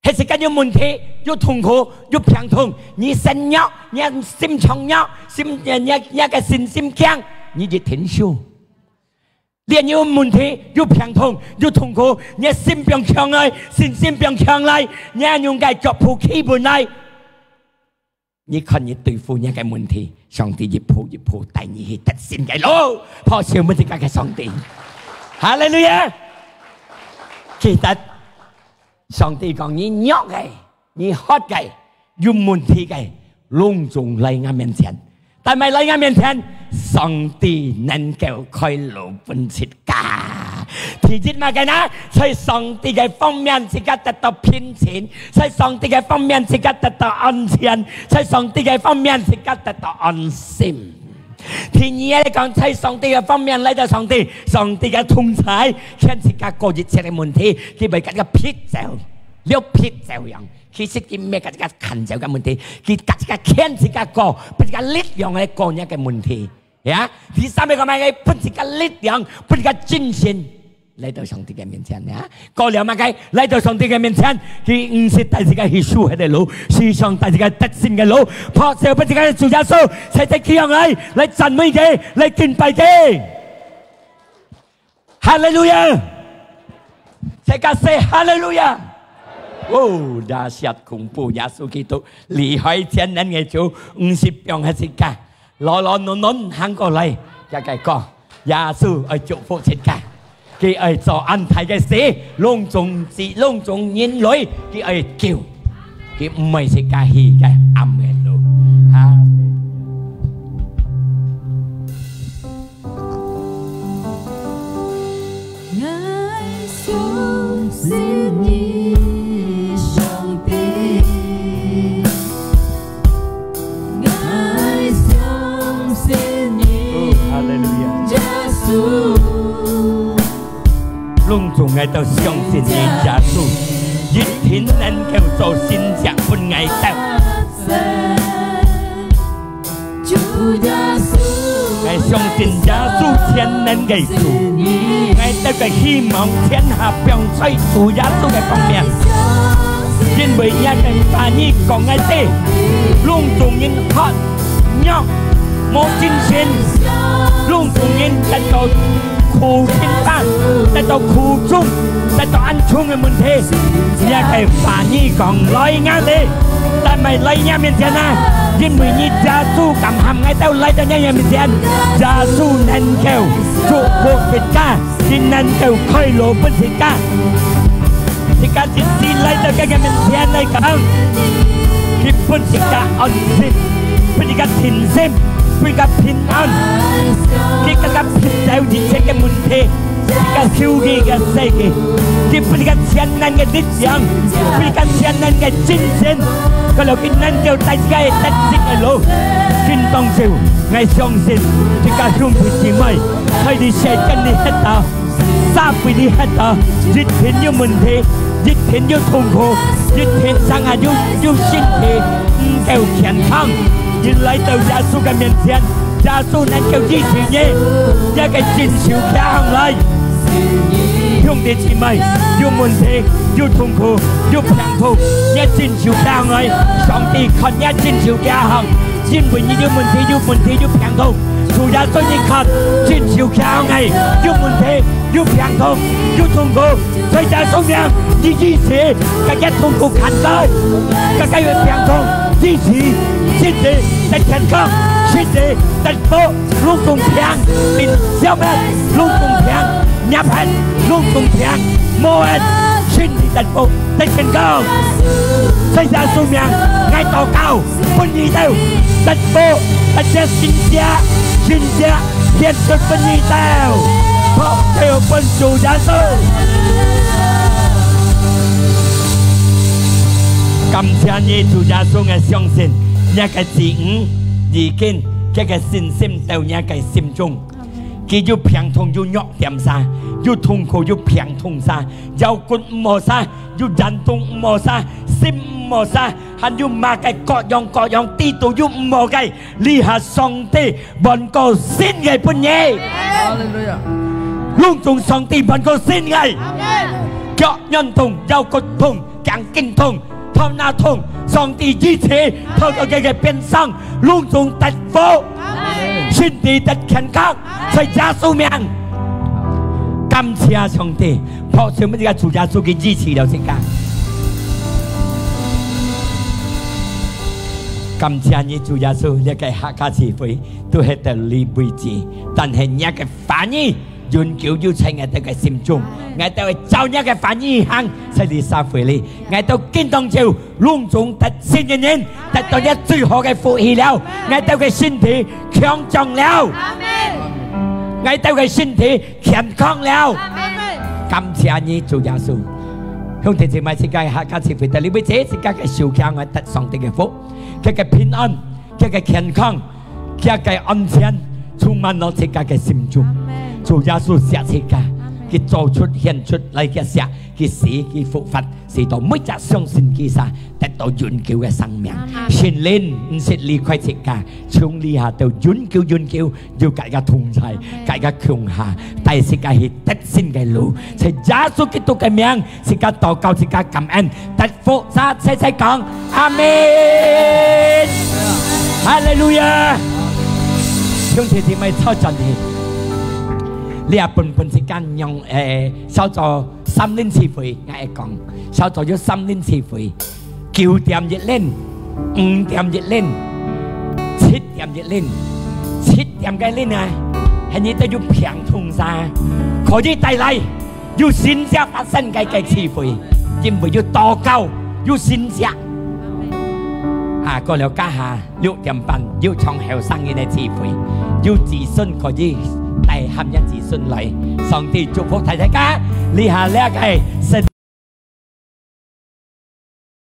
係時間有問題、有痛苦、有病痛，你身弱、你心腸弱、你個信心強，你就停手。你有問題、有病痛、有痛苦，你心病強來、信心病強來，你用個腳步起不來。你看你對付人嘅問題，上帝一步一步帶你去得勝嘅路，破少乜自家嘅上帝，哈利路亞！記得上帝講你弱嘅、你黑嘅、有問題嘅，隆重嚟我面前，但係嚟我面前，上帝能夠開路本切家。其實嘛嘅呢，在上帝嘅方面自己得到平靜，在上帝嘅方面自己得到安全，在上帝嘅方面自己得到安心。第二嚟講，在上帝嘅方面嚟到上帝嘅同在，看自己過一切嘅問題，佢咪更加撇走，了撇走樣。其實佢咩嘅自己看走嘅問題，佢自己看自己過，不自己力量嚟過呢個問題。呀，第三嚟講咪係不自己力量，不自己精神。來到上帝嘅面前呀，過了嘛嘅，來到上帝嘅面前，佢唔是帶自己去輸喺條路，時常帶自己得勝嘅路，破少不自己做耶穌，實際佢用嚟讚美佢，嚟敬拜佢，哈利路亞，世界說哈利路亞，哦，dahsyat恐怖，耶穌基督離開天人嘅主，唔是病喺世界，攞行過嚟，一個講，耶穌愛祝福世界。佢愛做安排嘅事，隆重人類，佢愛叫，佢唔係世界戲嘅暗嘅路。愛相信你，上帝，愛相信你，耶穌。隆重嘅都相信你耶穌，一天能夠做先着本藝德。我相信耶穌天能嘅主，我得個希望天下병水主耶穌嘅方面。因為一個反義講嘅啲，隆重人學nhau một chính sinh luôn cùng nhân tại tổ khu thiên ta tại tổ khu chung tại tổ ăn chung người mình thế nhà cái phá nhi còn nói ngang đi tại mày lấy nhà mình thế nào nhưng mình như gia su cầm hầm ngay tao lấy cho nhà mình thế gia su nên kêu trụ buộc thịt ca thì nên kêu khơi lộ bên thịt ca thì ca thì xin lấy cho cái mình thế lấy cả thì bên thịt ca ăn thịt bên thịt ca thịt xem Kita pinan, kita pinau di cekak munte, kita hiugi kita segi, kita sianan kita dijang, kita sianan kita cincin. Kalau kita jauh tak sekali tak sih lo, kita tong jauh, ngai song sin, kita rumpu cimai, hai di sekan di hata, sapi di hata, jit pinju munte, jit pinju tunggu, jit pin sangat ju sinti, kau kian kang. Nhìn lấy từ gia su cái miền thiên gia su nên kêu chi chỉ nhé gia cái chín siêu khá hàng lại dùng để chỉ mày dùng muốn thế dùng thùng khô dùng phẳng thùng nhé chín siêu khá hàng lại xong thì còn nhé chín siêu khá hàng chín bình như dùng muốn thế dùng phẳng thùng chủ gia su như khăn chín siêu khá hàng ngày dùng muốn thế dùng phẳng thùng dùng thùng khô thời gia su ngang như chi thế cái thùng khô khăn tới cái phẳng thùng chi chỉ xin đi đánh thành công xin đi đánh phố luôn cùng thiang tin xéo bên luôn cùng thiang nhập hành luôn cùng thiang mô hình xin đi đánh phố đánh thành công xây ra xuống miệng ngay tàu cao bên gì đâu đánh phố đánh xe xin giá hiện thực bên gì đâu họ theo bên chủ giá số cảm謝你主耶穌嘅相信，一個字已經一個信心到一個心中，佢要平痛要弱點晒，要痛苦要平痛晒，有骨冇晒，要人動冇晒，心冇晒，還要馬嘅各樣地道要冇嘅，呢下上帝揾個新嘅半夜，隆重上帝揾個新嘅，各人痛有骨痛，càng kinh痛。thông na thông song ti di thế thông cho cái bên sang luôn dùng tật phố xin đi tật khen khác phải gia su miệng cảm謝上帝抱歉乜嘢主耶穌嘅支持了先㗎感謝你主耶穌呢個客家詞彙都係得你位置但係一個反應願叫要請我哋嘅心中，我哋會走一個反應行，使你撒回你，我哋見當照隆重得勝嘅人，得到一最好嘅福氣了，我哋嘅身體強壯了，我哋嘅身體健康了，感謝你主耶穌，兄弟姊妹，世界客家詞彙，你會這世界嘅小強我得上帝嘅福，佢嘅平安，佢嘅健康，佢嘅安全，充滿我世界嘅心中。主耶穌寫世界，佢做出獻出嚟嘅時，佢死佢復活，使到每一相信佢曬得到永久嘅生命。聖靈唔係離開世界，從呢下到永久，要大家同在，大家強下，但係世界係得勝嘅路，係耶穌基督嘅名，世界禱告，世界感恩，得福沙細細講，阿門，哈利路亞，兄弟姊妹操陣氣。你啊半時間用小組3年次會，我係講小組要3年次會，9點一練，5點一練，7點一練，7點嘅練啊，係你都要平通晒，可以帶來要線下發生嘅次會，因為要禱告，要線下。過了家下6點半要從後生嘅次會，要自信可以。帶含一自信嚟，上帝祝福大家，呢下呢一個